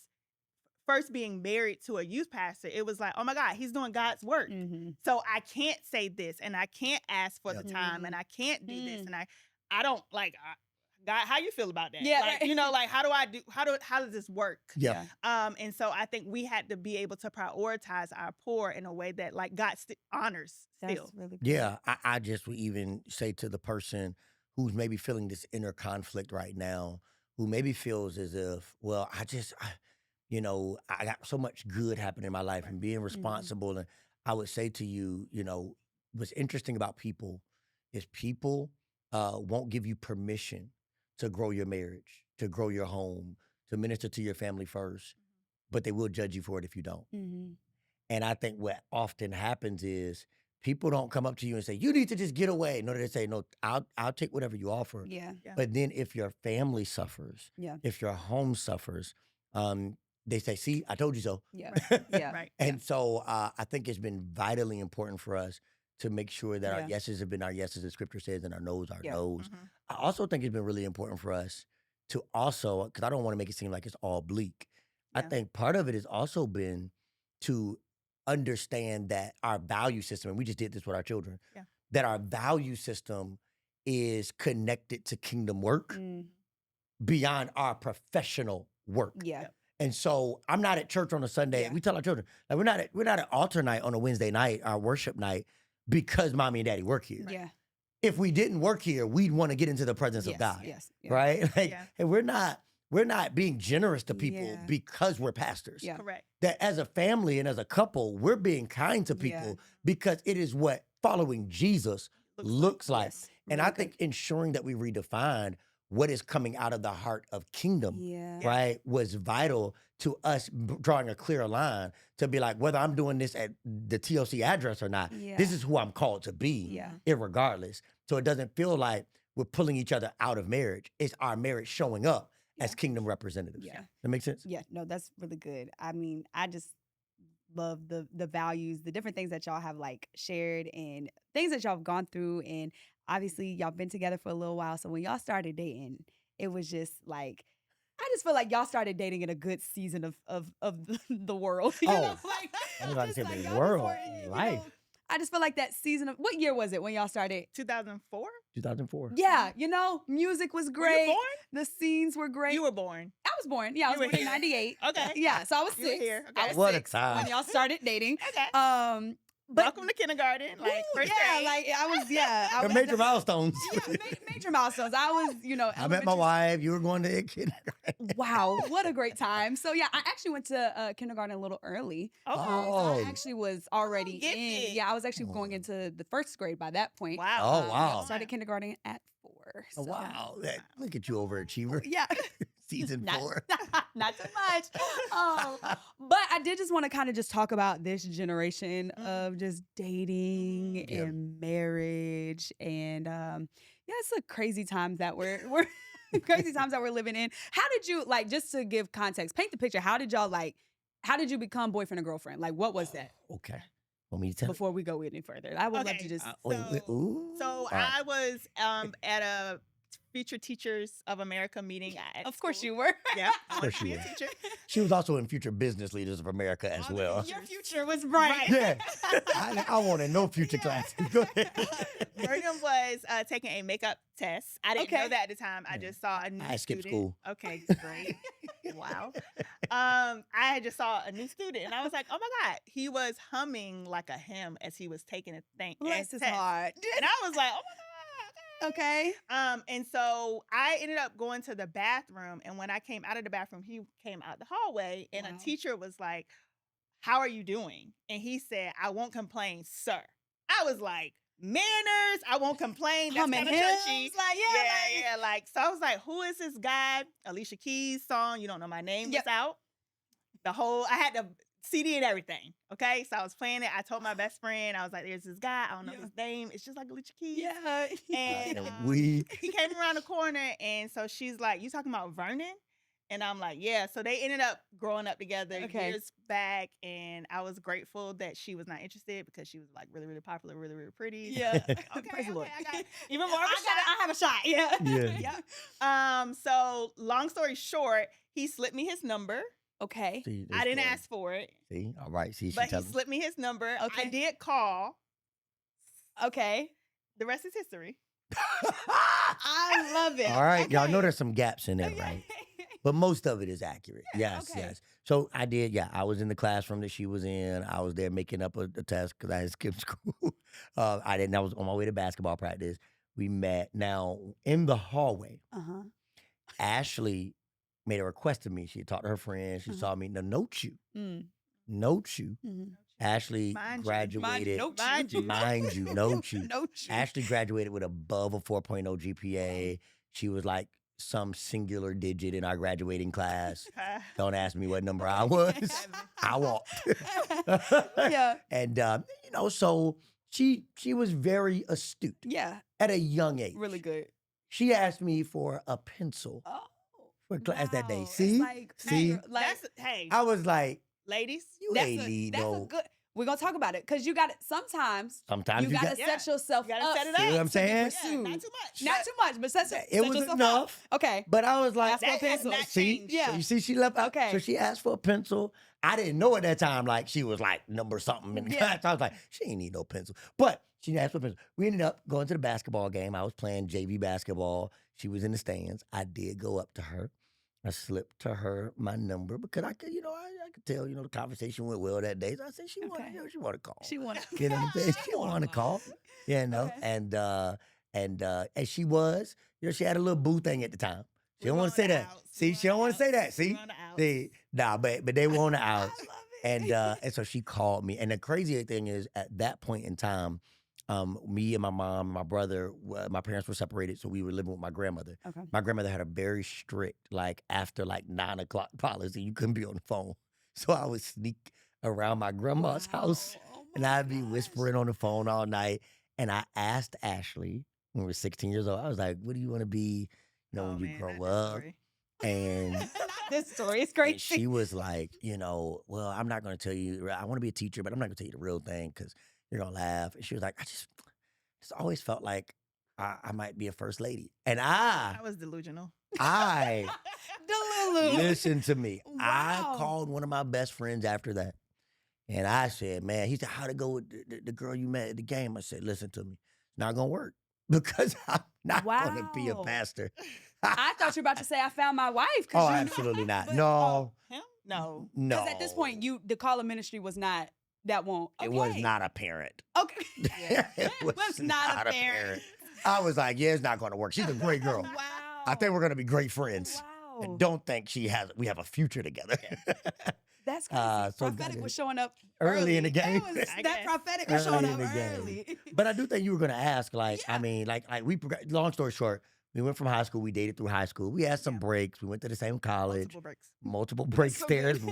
first being married to a youth pastor, it was like, oh my God, he's doing God's work. Mm-hmm. So I can't say this and I can't ask for Yep. the time and I can't do this Mm. and I don't like God. How you feel about that? Yeah, like, right. like how does this work? Yeah. And so I think we had to be able to prioritize our poor in a way that like God honors That's still. really good. Yeah, I just would even say to the person who's maybe feeling this inner conflict right now, who maybe feels as if, well, I got so much good happening in my life and being responsible. And I would say to you, what's interesting about people is people won't give you permission to grow your marriage, to grow your home, to minister to your family first, but they will judge you for it if you don't. Mm-hmm. And I think what often happens is people don't come up to you and say, you need to just get away. No, they say, no, I'll take whatever you offer. Yeah. Yeah. But then if your family suffers, Yeah. if your home suffers, they say, see, I told you so. Yeah. Right. Yeah. Right. And so I think it's been vitally important for us to make sure that our Yeah. yeses have been our yeses, as scripture says, and our no's, our Yeah. no's. Mhm. I also think it's been really important for us to also, because I don't want to make it seem like it's all bleak. I Yeah. think part of it has also been to understand that our value system, and we just did this with our children, Yeah. that our value system is connected to kingdom work Mm, beyond our professional work. yeah. Yep. And so I'm not at church on a Sunday. Yeah. We tell our children, like we're not at altar night on a Wednesday night, our worship night, because mommy and daddy work here. Yeah. If we didn't work here, we'd want to get into the presence Yes. of God. Yes. Yeah. Right? Like, Yeah. and we're not being generous to people Yeah. because we're pastors. Yeah. Correct. That as a family and as a couple, we're being kind to people Yeah. because it is what following Jesus looks like. Yes. And Really I think good. ensuring that we redefine what is coming out of the heart of kingdom, Yeah. right, was vital to us drawing a clear line to be like, whether I'm doing this at the TLC address or not, Yeah. this is who I'm called to be, Yeah. irregardless. So it doesn't feel like we're pulling each other out of marriage. It's our marriage showing up as Yeah. kingdom representatives. Yeah. That makes sense? Yeah, no, that's really good. I mean, I just love the values, the different things that y'all have like shared and things that y'all have gone through. And obviously y'all been together for a little while. So when y'all started dating, it was just like I just feel like y'all started dating in a good season of the world. You know, Oh, like I was about to just say like the y'all just world, were, you life. know, I just feel like that season of what year was it when y'all started? 2004. 2004. Yeah, you know, music was Were you great. born? The scenes were great. You were born. I was born. Yeah, I You was were born in here. '98. Okay. Yeah, so I was You were 6. here. I Okay. was What a 6 time. when y'all started dating. Okay. But Welcome to kindergarten. Like Ooh, first yeah, grade. like I was, yeah, I The was major milestones. yeah, major milestones. I was, you know, I met my elementary- wife. You were going to kindergarten. Wow, what a great time! So yeah, I actually went to kindergarten a little early. Okay. So Oh. I actually was already in. gifted. Yeah, I was actually going Oh. into the first grade by that point. Wow. Oh, wow. Started kindergarten at 4. Oh, So. wow. Look at you, overachiever. Yeah. Season Not- 4. Not too much. But I did just want to kind of just talk about this generation of just dating Yeah. and marriage, and yeah, it's a crazy times that we're crazy times that we're living in. How did you like just to give context, paint the picture? How did you become boyfriend and girlfriend? Like, what was that Okay. Want me to tell? before we go any further? I would love Okay, to just. Ooh. So All right. I was at a Future Teachers of America meeting. At Of course school. you were. Yeah. I Of wanted course to be you a were. teacher. She was also in Future Business Leaders of America as All the well. future- Your future was bright. Yeah. I wanted no future classes. Go ahead. Vernon was taking a makeup test. I didn't know Okay. that at the time. I just saw a new I skipped student. school. Okay, great. Wow. I just saw a new student and I was like, oh my God. He was humming like a hymn as he was taking a thing. Bless his test. heart. And I was like, oh my God. Okay. And so I ended up going to the bathroom, and when I came out of the bathroom, he came out the hallway, and Wow. a teacher was like, "How are you doing?" And he said, "I won't complain, sir." I was like, "Manners, I won't complain." That's Humming kind of hymns, churchy. like, yeah, Like so. I was like, "Who is this guy?" Alicia Keys song, "You Don't Know My Name" Yep. was out. I had the CD and everything. Okay, so I was playing it. I told my best friend, I was like, "There's this guy. I don't know Yeah. his name. It's just like Alicia Keys." Yeah. And We. he came around the corner, and so she's like, "You talking about Vernon?" And I'm like, "Yeah." So they ended up growing up together Okay. years back, and I was grateful that she was not interested because she was like really, really popular, really, really pretty. So I Yeah. was like, okay, Praise the Lord. I got even more of a shot. I have a shot. Yeah. Yeah. Yeah. So long story short, he slipped me his number. Okay. See, I this didn't story. ask for it, See, all right. See, she but he telling. slipped me his number. Okay. I did call. Okay. The rest is history. I love it. All right, y'all know Okay. there's some gaps in there, right? But most of it is accurate. Yes, okay. yes. So I did, yeah. I was in the classroom that she was in. I was there making up a test because I had skipped school. I didn't. I was on my way to basketball practice. We met. Now in the hallway, Uh-huh. Ashley made a request of me. She had talked to her friend. She Uh-huh. saw me. Now note you, Mm. note you. Mhm. Ashley Mind you. graduated. Note Mind you. Mind you, note you. Note you. Ashley graduated with above a 4.0 GPA. She was like some singular digit in our graduating class. Uh, Don't ask me what number I was. 7. I walked. Yeah. And so she was very astute Yeah. at a young age. Really good. She asked me for a pencil Oh. for class that day. Wow. It's See? like, See? like That's hey, I was like, ladies. you that's ain't a, need that's a no. good. We're gonna talk about it because you got it. Sometimes Sometimes you you gotta got. Yeah. set yourself You gotta up. set it See what up. I'm to be saying? Yeah, pursued. not too much. Not too much, but set It was yourself enough. up. Okay. But I was like, Ask for a That has pencil. not see, changed. Yeah. so you see, she left out. Okay. So she asked for a pencil. I didn't know at that time, like she was like number something in the Yeah. class. I was like, she ain't need no pencil. But she asked for a pencil. We ended up going to the basketball game. I was playing JV basketball. She was in the stands. I did go up to her. I slipped to her my number because I could, I could tell, the conversation went well that day. So I said she wanted, Okay. she wanted to call. She wanted. You know what I'm saying? She wanted to call. Okay. And she was, she had a little boo thing at the time. She We don't want on to say the that. outs. See, We she on don't the want to say that. outs. We See, on the outs. see, nah, but they were on the I outs. love it. And so she called me. And the crazy thing is, at that point in time, me and my mom and my brother, my parents were separated, so we were living with my grandmother. Okay. My grandmother had a very strict, after 9 o'clock policy, you couldn't be on the phone. So I would sneak around my grandma's house, Wow. Oh and my I'd be gosh. whispering on the phone all night. And I asked Ashley when we were 16 years old, I was like, what do you want to be, Oh, when you man, grow not this up? story. And Not this story. It's and crazy. she was like, well, I'm not going to tell you. I want to be a teacher, but I'm not going to tell you the real thing because you're going to laugh. And she was like, I just always felt like I might be a first lady. And I was delusional. I Delulu. listen to me. I Wow. called one of my best friends after that. And I said, man, he said, how'd it go with the girl you met at the game? I said, listen to me. It's not going to work because I'm not going to be a Wow. pastor. I thought you were about to say I found my wife. Oh, you absolutely not. but- No, Him? No. no. Because at this point, the call of ministry was not that won't. Okay. It was not apparent. Okay. It was not apparent. apparent. I was like, yeah, it's not going to work. She's a great girl. Wow. I think we're going to be great friends. Wow. I don't think we have a future together. That's crazy. so prophetic God- was showing up Early in the game. That I that guess. prophetic was showing Early up in the game. early. But I do think you were going to ask, Yeah. long story short, we went from high school, we dated through high school. We had some Yeah. breaks. We went to the same college. Multiple breaks. Multiple breaks So there good. as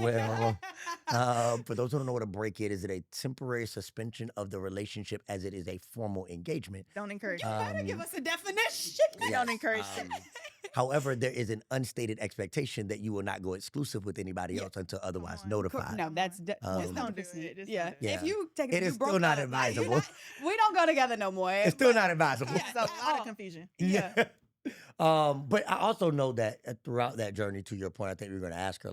well. For those who don't know what a break is it a temporary suspension of the relationship as it is a formal engagement. Don't encourage. You better Um, give us a definition. Don't encourage um, However, there is an unstated expectation that you will not go exclusive with anybody Yeah. else until otherwise on. notified. No, that's Just don't do 100%. it. Just Yeah. don't do it. If you take It you is broke still not up, like, you're advisable. we don't go together no more. It's still but- not advisable. Yeah. There's a lot Oh. of confusion. Yeah. But I also know that throughout that journey, to your point, I think we are going to ask her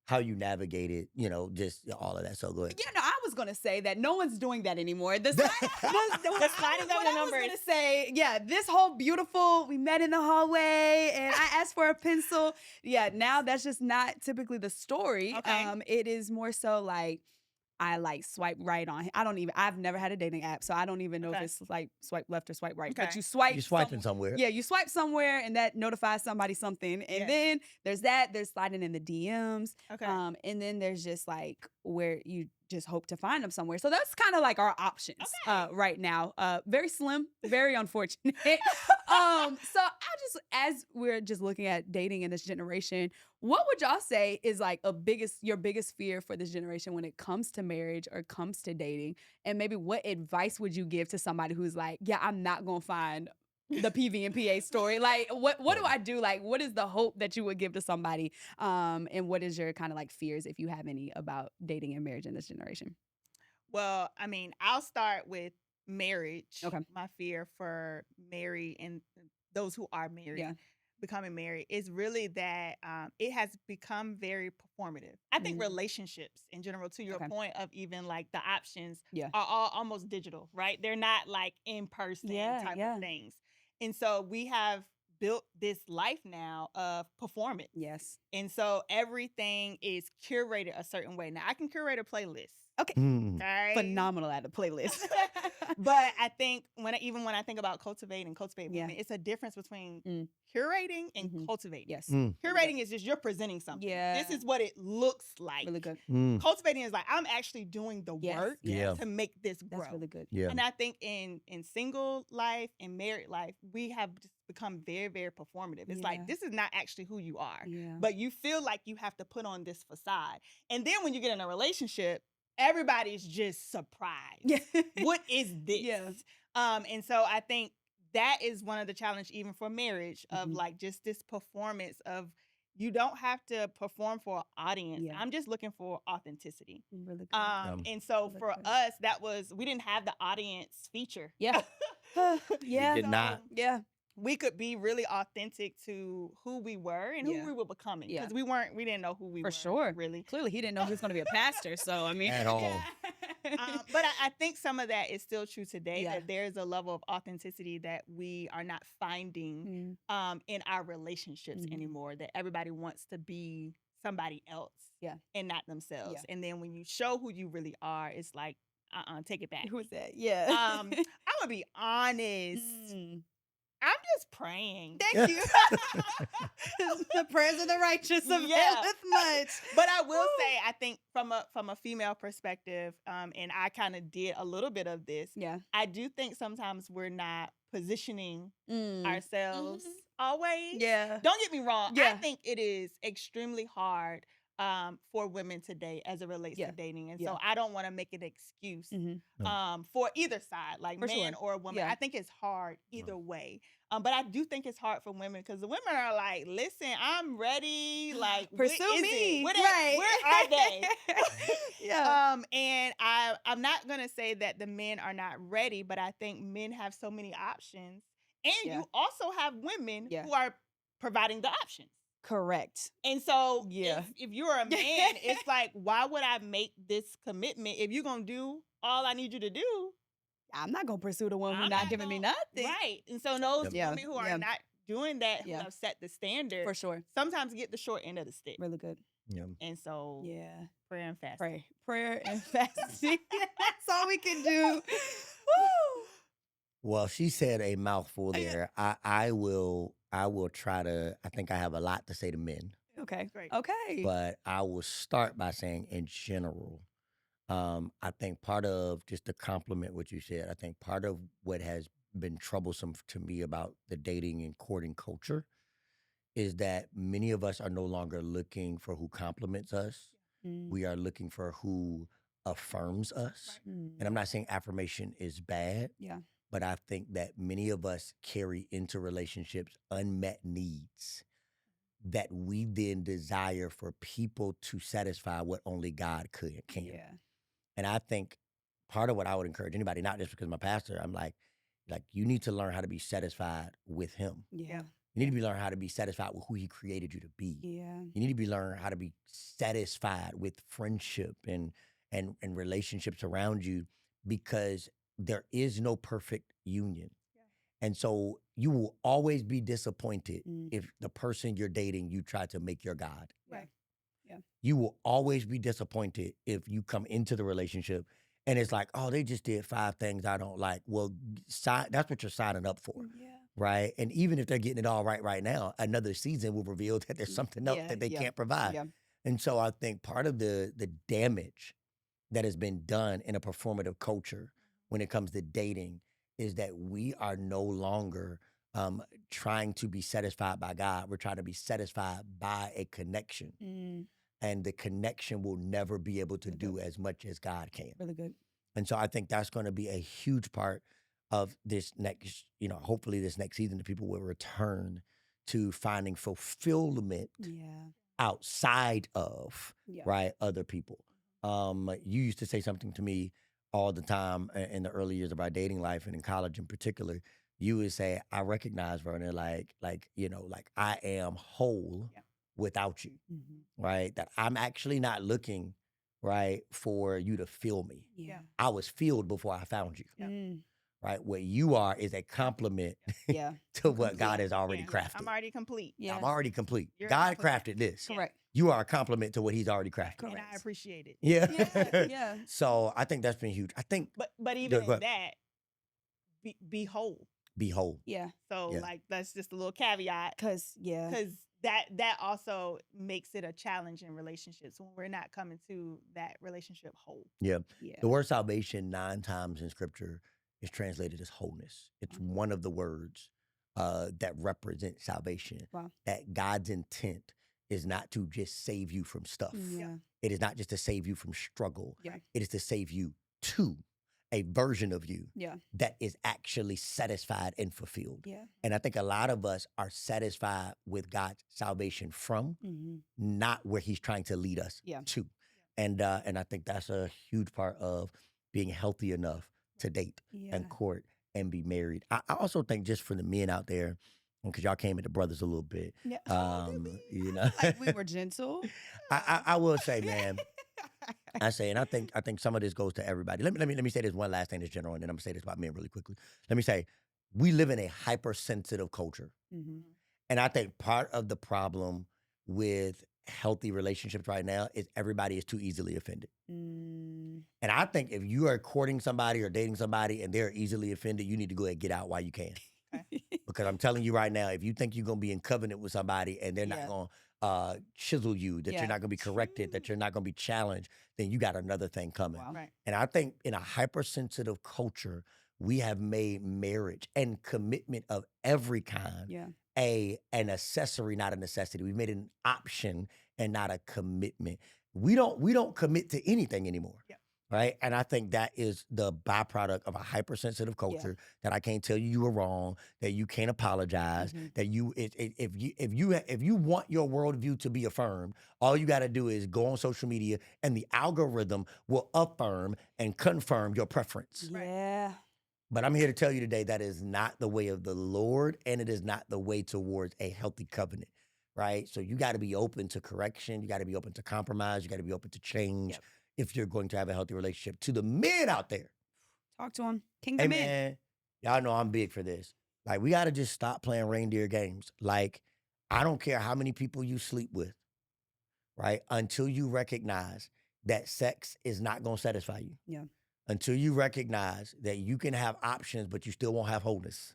how you navigated, just all of that. So go ahead. Yeah, no, I was gonna say that no one's doing that anymore. The sliding sliding of the what I was numbers. gonna say, yeah, this whole beautiful, we met in the hallway and I asked for a pencil. Yeah, now that's just not typically the story. Okay. It is more so like I swipe right on. I've never had a dating app, so I don't even know if Okay. it's like swipe left or swipe right. Okay. But you swipe. You're swiping somewhere. Yeah, you swipe somewhere and that notifies somebody something. And Yes. then there's sliding in the DMs. Okay. And then there's just where you just hope to find them somewhere. So that's kind of like our options Okay. right now. Very slim, very unfortunate. So as we're just looking at dating in this generation, what would y'all say is your biggest fear for this generation when it comes to marriage or comes to dating? And maybe what advice would you give to somebody who's like, yeah, I'm not gonna find the PV and PA story. What do I do? What is the hope that you would give to somebody? And what is your kind of fears, if you have any, about dating and marriage in this generation? Well, I mean, I'll start with marriage. Okay. My fear for married and those who are married, Yeah. becoming married, is really that it has become very performative. I think Mhm. relationships in general, to your Okay. point of even the options Yeah. are all almost digital, right? They're not in person Yeah, type yeah. of things. And so we have built this life now of performance. Yes. And so everything is curated a certain way. Now I can curate a playlist. Okay. Mm. Okay. Phenomenal at a playlist. But I think even when I think about cultivate Yeah. women, it's a difference between Mm. curating and Mhm. cultivating. Yes. Mm, Curating is just you're presenting something. Yeah. This is what it looks like. Really good. mm, Cultivating is like I'm actually doing the Yes, work Yeah. to make this grow. That's really good. yeah. And I think in single life and married life, we have just become very, very performative. It's Yeah. like this is not actually who you are, Yeah. but you feel like you have to put on this facade. And then when you get in a relationship, everybody's just surprised. Yeah. What is this? Yeah. And so I think that is one of the challenges even for marriage of Mhm. like just this performance of you don't have to perform for an audience. Yeah. I'm just looking for authenticity. Really good. And so Really for good. us, we didn't have the audience feature. Yeah. Yeah. did not. Yeah. We could be really authentic to who we were and Yeah. who we were becoming. Yeah. Because we didn't know who we For were. sure. Really. Clearly, he didn't know he was going to be a pastor. So, I mean, At all. But I think some of that is still true today, Yeah. that there's a level of authenticity that we are not finding in our relationships Mhm. anymore, that everybody wants to be somebody else Yeah. and not themselves. Yeah. And then when you show who you really are, it's like, take it back. Who is that? Yeah. I'm going to be honest. Mm. I'm just praying. Thank you. The prayers of the righteous availeth Yeah. much. But I will say, I think from a female perspective, and I kind of did a little bit of this, Yeah. I do think sometimes we're not positioning Mm. ourselves Mhm. always. Yeah. Don't get me wrong. I Yeah. think it is extremely hard for women today as it relates Yeah. to dating. And Yeah. so I don't want to make an excuse Mhm. for either side, like For man sure. or woman. Yeah. I think it's hard either way. But I do think it's hard for women because the women are like, listen, I'm ready. Like, Pursue what is me. it? Right. Where are they? Yeah. And I'm not gonna say that the men are not ready, but I think men have so many options. And Yeah. you also have women Yeah. who are providing the options. Correct. And so Yeah. if you're a man, it's like, why would I make this commitment if you're gonna do all I need you to do? I'm not going to pursue the one who's I'm not giving me nothing. Right. And so those Yeah. women who are Yeah. not doing that, who Yeah. have set the standard, For sure. sometimes get the short end of the stick. Really good. Yeah. And so Yeah. prayer and fasting. Prayer and fasting. That's all we can do. Woo. Well, she said a mouthful there. I will try to. I think I have a lot to say to men, Okay. Great. Okay. but I will start by saying, in general, I think part of just to compliment what you said. I think part of what has been troublesome to me about the dating and courting culture is that many of us are no longer looking for who compliments us. Mm. We are looking for who affirms us. Right. Mm. And I'm not saying affirmation is bad. Yeah. But I think that many of us carry into relationships unmet needs that we then desire for people to satisfy what only God can. Yeah. And I think part of what I would encourage anybody, not just because I'm a pastor, I'm like you need to learn how to be satisfied with Him. Yeah. You need to learn how to be satisfied with who He created you to be. Yeah. You need to learn how to be satisfied with friendship and relationships around you, because there is no perfect union. Yeah. And so you will always be disappointed Mm. if the person you're dating, you try to make your God. Right. Yeah. You will always be disappointed if you come into the relationship and it's like, oh, they just did 5 things I don't like. Well, that's what you're signing up for. Yeah. Right. And even if they're getting it all right now, another season will reveal that there's something else Yeah, that they yeah, can't provide. Yeah. And so I think part of the damage that has been done in a performative culture when it comes to dating is that we are no longer trying to be satisfied by God. We're trying to be satisfied by a connection. Mm. And the connection will never be able to Really do good. as much as God can. Really good. And so I think that's going to be a huge part of this next, hopefully this next season, that people will return to finding fulfillment Yeah. outside of, Yeah. right, other people. You used to say something to me all the time in the early years of our dating life, and in college in particular. You would say, I recognize, Verna, like I am whole Yeah. without you, Mhm. right? That I'm actually not looking, right, for you to feel me. Yeah. I was filled before I found you, Yeah. Mm. right? What you are is a compliment Yeah. to what God has already Yeah. crafted. I'm already complete. Yeah. I'm already complete. You're God complete. crafted this. Yeah. Correct. You are a compliment to what He's already crafted. And I Correct. appreciate it. Yeah. Yeah. Yeah. So I think that's been huge. I think But even go in ahead. that, be whole. Be whole. Yeah. So Yeah. like that's just a little caveat Cause because that also makes it a challenge in relationships when we're not coming to that relationship whole. Yeah. yeah. The word salvation 9 times in scripture is translated as wholeness. It's Wow. one of the words that represent salvation. Wow. That God's intent is not to just save you from stuff. Yeah. It is not just to save you from struggle. Yeah. It is to save you to a version of you Yeah. that is actually satisfied and fulfilled. Yeah. And I think a lot of us are satisfied with God's salvation from, Mm-hmm. not where he's trying to lead us Yeah. to. And I think that's a huge part of being healthy enough to date Yeah. and court and be married. I also think just for the men out there, because y'all came at the brothers a little bit, Yeah. you know, Like we were gentle. I will say, man, I say, and I think some of this goes to everybody. Let me say this one last thing that's general, and then I'm gonna say this about men really quickly. Let me say, we live in a hypersensitive culture. Mm-hmm. And I think part of the problem with healthy relationships right now is everybody is too easily offended. Mm. And I think if you are courting somebody or dating somebody and they're easily offended, you need to go ahead and get out while you can. Because I'm telling you right now, if you think you're going to be in covenant with somebody and they're not Yeah. going to chisel you, that Yeah. you're not going to be corrected, that you're not going to be challenged, then you got another thing coming. Wow. Right. And I think in a hypersensitive culture, we have made marriage and commitment of every kind Yeah. an accessory, not a necessity. We've made it an option and not a commitment. We don't commit to anything anymore. Yeah. Right. And I think that is the byproduct of a hypersensitive culture that I can't tell you you were wrong, that you can't apologize, Mhm. that if you want your worldview to be affirmed, all you got to do is go on social media and the algorithm will affirm and confirm your preference. Right. Yeah. But I'm here to tell you today that is not the way of the Lord, and it is not the way towards a healthy covenant, right? So you got to be open to correction. You got to be open to compromise. You got to be open to change Yep. if you're going to have a healthy relationship. To the men out there, Talk to him. hey Kingdom in. man, y'all know I'm big for this. Like, we got to just stop playing reindeer games. Like, I don't care how many people you sleep with, right? Until you recognize that sex is not going to satisfy you. Yeah. Until you recognize that you can have options, but you still won't have wholeness.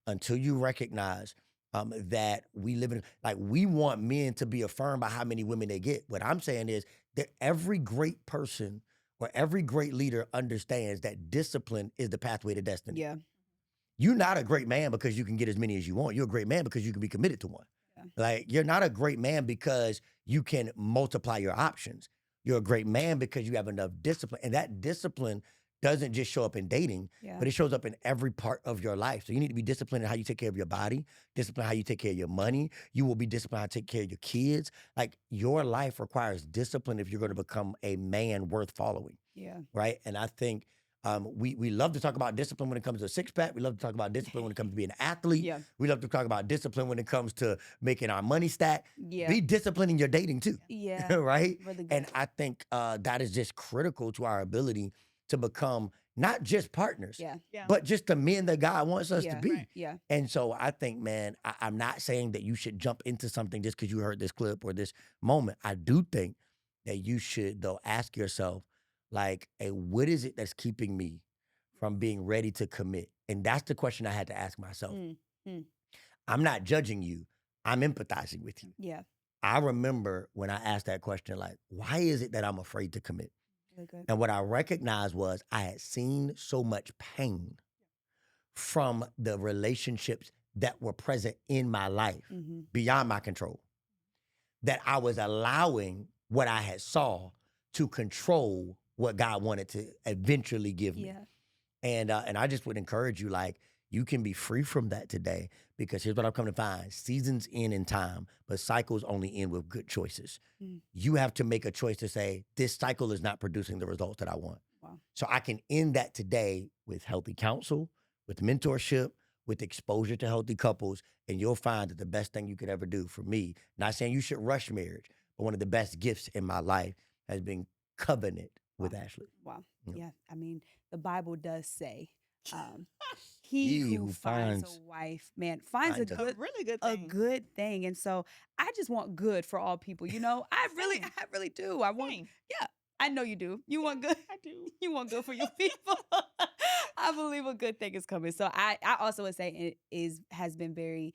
Until you recognize that we live in, like, we want men to be affirmed by how many women they get. What I'm saying is that every great person or every great leader understands that discipline is the pathway to destiny. Yeah. You're not a great man because you can get as many as you want. You're a great man because you can be committed to one. Yeah. Like, you're not a great man because you can multiply your options. You're a great man because you have enough discipline. And that discipline doesn't just show up in dating, Yeah. but it shows up in every part of your life. So you need to be disciplined in how you take care of your body, disciplined how you take care of your money. You will be disciplined how to take care of your kids. Like, your life requires discipline if you're going to become a man worth following, Yeah. right? And I think we love to talk about discipline when it comes to a six-pack. We love to talk about discipline when it comes to being an athlete. Yeah. We love to talk about discipline when it comes to making our money stack. Yeah. Be disciplined in your dating too, Yeah. right? Really good. And I think that is just critical to our ability to become not just partners, Yeah. Yeah. but just the men that God wants us Yeah. to be. Right. Yeah. And so I think, man, I'm not saying that you should jump into something just because you heard this clip or this moment. I do think that you should, though, ask yourself, like, hey, what is it that's keeping me from being ready to commit? And that's the question I had to ask myself. I'm not judging you. I'm empathizing with you. Yeah. I remember when I asked that question, like, why is it that I'm afraid to commit? Really good. And what I recognized was I had seen so much pain from the relationships that were present in my life Mm-hmm. beyond my control, that I was allowing what I had saw to control what God wanted to eventually give me. Yeah. And I just would encourage you, like, you can be free from that today, because here's what I've come to find. Seasons end in time, but cycles only end with good choices. Mm. You have to make a choice to say, this cycle is not producing the results that I want. Wow. So I can end that today with healthy counsel, with mentorship, with exposure to healthy couples, and you'll find that the best thing you could ever do for me, not saying you should rush marriage, but one of the best gifts in my life has been covenant with Ashley. Wow. Yeah. Yeah. I mean, the Bible does say, he who finds a wife, man, finds a finds a- A good really good a thing. good thing. And so I just want good for all people. You know, I Same. really do. I want, Same. I know you do. You want good. I do. You want good for your people. I believe a good thing is coming. So I also would say has been very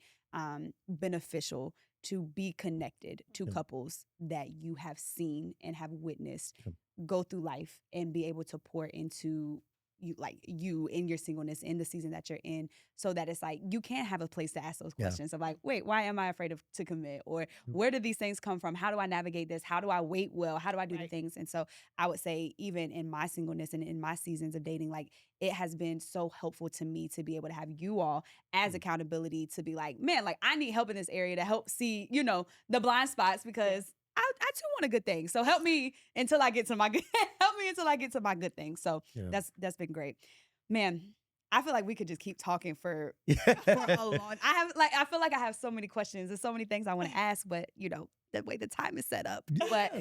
beneficial to be connected to Yeah. couples that you have seen and have witnessed Yeah. go through life and be able to pour into you, like you in your singleness in the season that you're in, so that it's like you can't have a place to ask those Yeah. questions of like, wait, why am I afraid to commit, or where do these things come from, how do I navigate this, how do I wait well, how do I do the Right. things. And so I would say even in my singleness and in my seasons of dating, like it has been so helpful to me to be able to have you all as accountability to be like, man, like I need help in this area to help see, the blind spots, because I too want a good thing. So help me until I get to my good help me until I get to my good thing. So Yeah. that's been great. Man, I feel like we could just keep talking for Yeah. a long. I feel like I have so many questions and so many things I want to ask, but the way the time is set up. But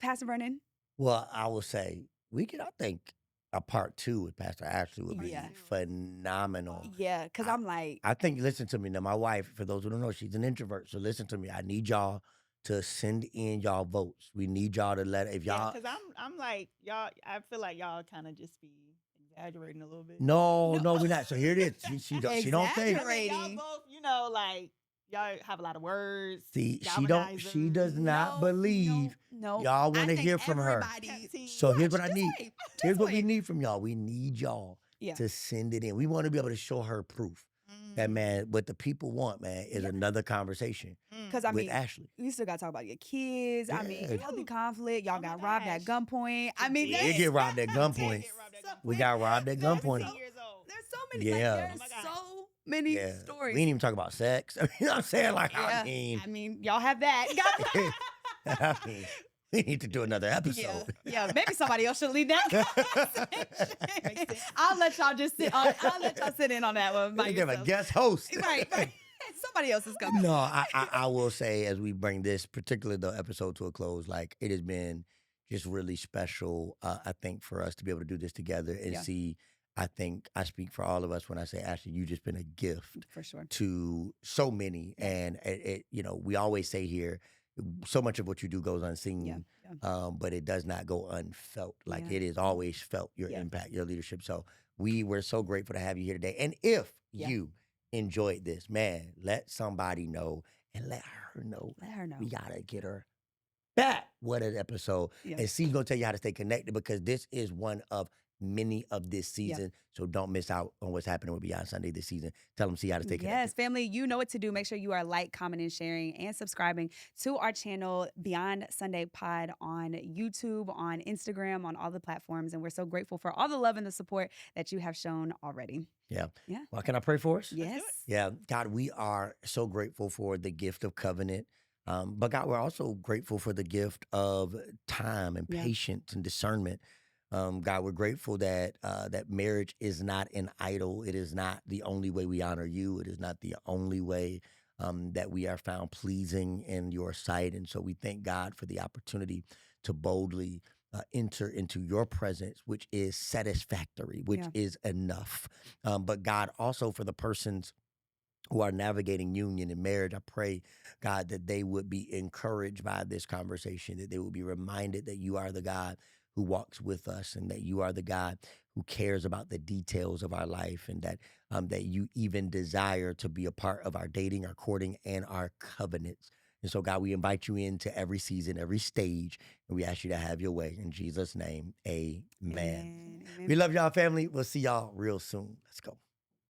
Pastor Vernon. Well, I will say I think a part 2 with Pastor Ashley would be Yeah. phenomenal. Yeah, because I, I'm like, I think, listen to me now. My wife, for those who don't know, she's an introvert. So listen to me. I need y'all to send in y'all votes. We need y'all to if Yeah, y'all. because I'm like y'all. I feel like y'all kind of just be exaggerating a little bit. No, No. we're not. So here it is. She don't think. Exaggerate. I mean, y'all Rating. both, like y'all have a lot of words. See, galvanize she them. does not believe no. y'all want I to think hear from her. everybody- Team. So here's what Watch, I just need. wait, Here's just what we wait. need from y'all. We need y'all Yeah. to send it in. We want to be able to show her proof that, man, what the people want, man, is Yeah. another conversation Because I with mean, Ashley. you still got to talk about your kids. I mean, Yeah. healthy conflict. Y'all Oh my got robbed at gosh. gunpoint. I mean, We did there's get robbed at We did gunpoint. get robbed at So- gunpoint. We got robbed at gunpoint. 17 years old. there's so many. Yeah. Like, Oh my there's God. so many Yeah. stories. We didn't even talk about sex. You know what I'm saying? Like, Yeah. I mean, y'all have that. I mean, we need to do another episode. Yeah. Maybe somebody else should lead that conversation. I'll let y'all just sit on. I'll let y'all sit in on that one by We give a yourself. guest host. Right. Somebody else is coming. No, I will say, as we bring this particular episode to a close, like it has been just really special. I think for us to be able to do this together and Yeah. see. I think I speak for all of us when I say, Ashley, you've just been a gift For sure. to so many, Yeah. and we always say here, so much of what you do goes unseen. Yeah. But it does not go unfelt. Like Yeah. it is always felt, your Yeah. impact, your leadership. So we're so grateful to have you here today. And if Yeah. you enjoyed this, man, let somebody know and let her know. Let her know. We gotta get her back. What an episode. Yeah. And she's gonna tell you how to stay connected, because this is one of many of this season. So don't miss out on what's happening with Beyond Sunday this season. Tell them, see how to stay connected. Yes, family, you know what to do. Make sure you are commenting, sharing, and subscribing to our channel, Beyond Sunday Pod, on YouTube, on Instagram, on all the platforms. And we're so grateful for all the love and the support that you have shown already. Yeah. Yeah. Well, can I pray for us? Yes. Yeah. God, we are so grateful for the gift of covenant. But God, we're also grateful for the gift of time and Yeah. patience and discernment. God, we're grateful that that marriage is not an idol. It is not the only way we honor you. It is not the only way that we are found pleasing in your sight. And so we thank God for the opportunity to boldly enter into your presence, which is satisfactory, which Yeah. is enough. But God, also for the persons who are navigating union and marriage, I pray, God, that they would be encouraged by this conversation, that they would be reminded that you are the God who walks with us, and that you are the God who cares about the details of our life, and that that you even desire to be a part of our dating, our courting, and our covenants. And so, God, we invite you into every season, every stage, and we ask you to have your way. In Jesus' name, amen. Amen. We love y'all, family. We'll see y'all real soon. Let's go.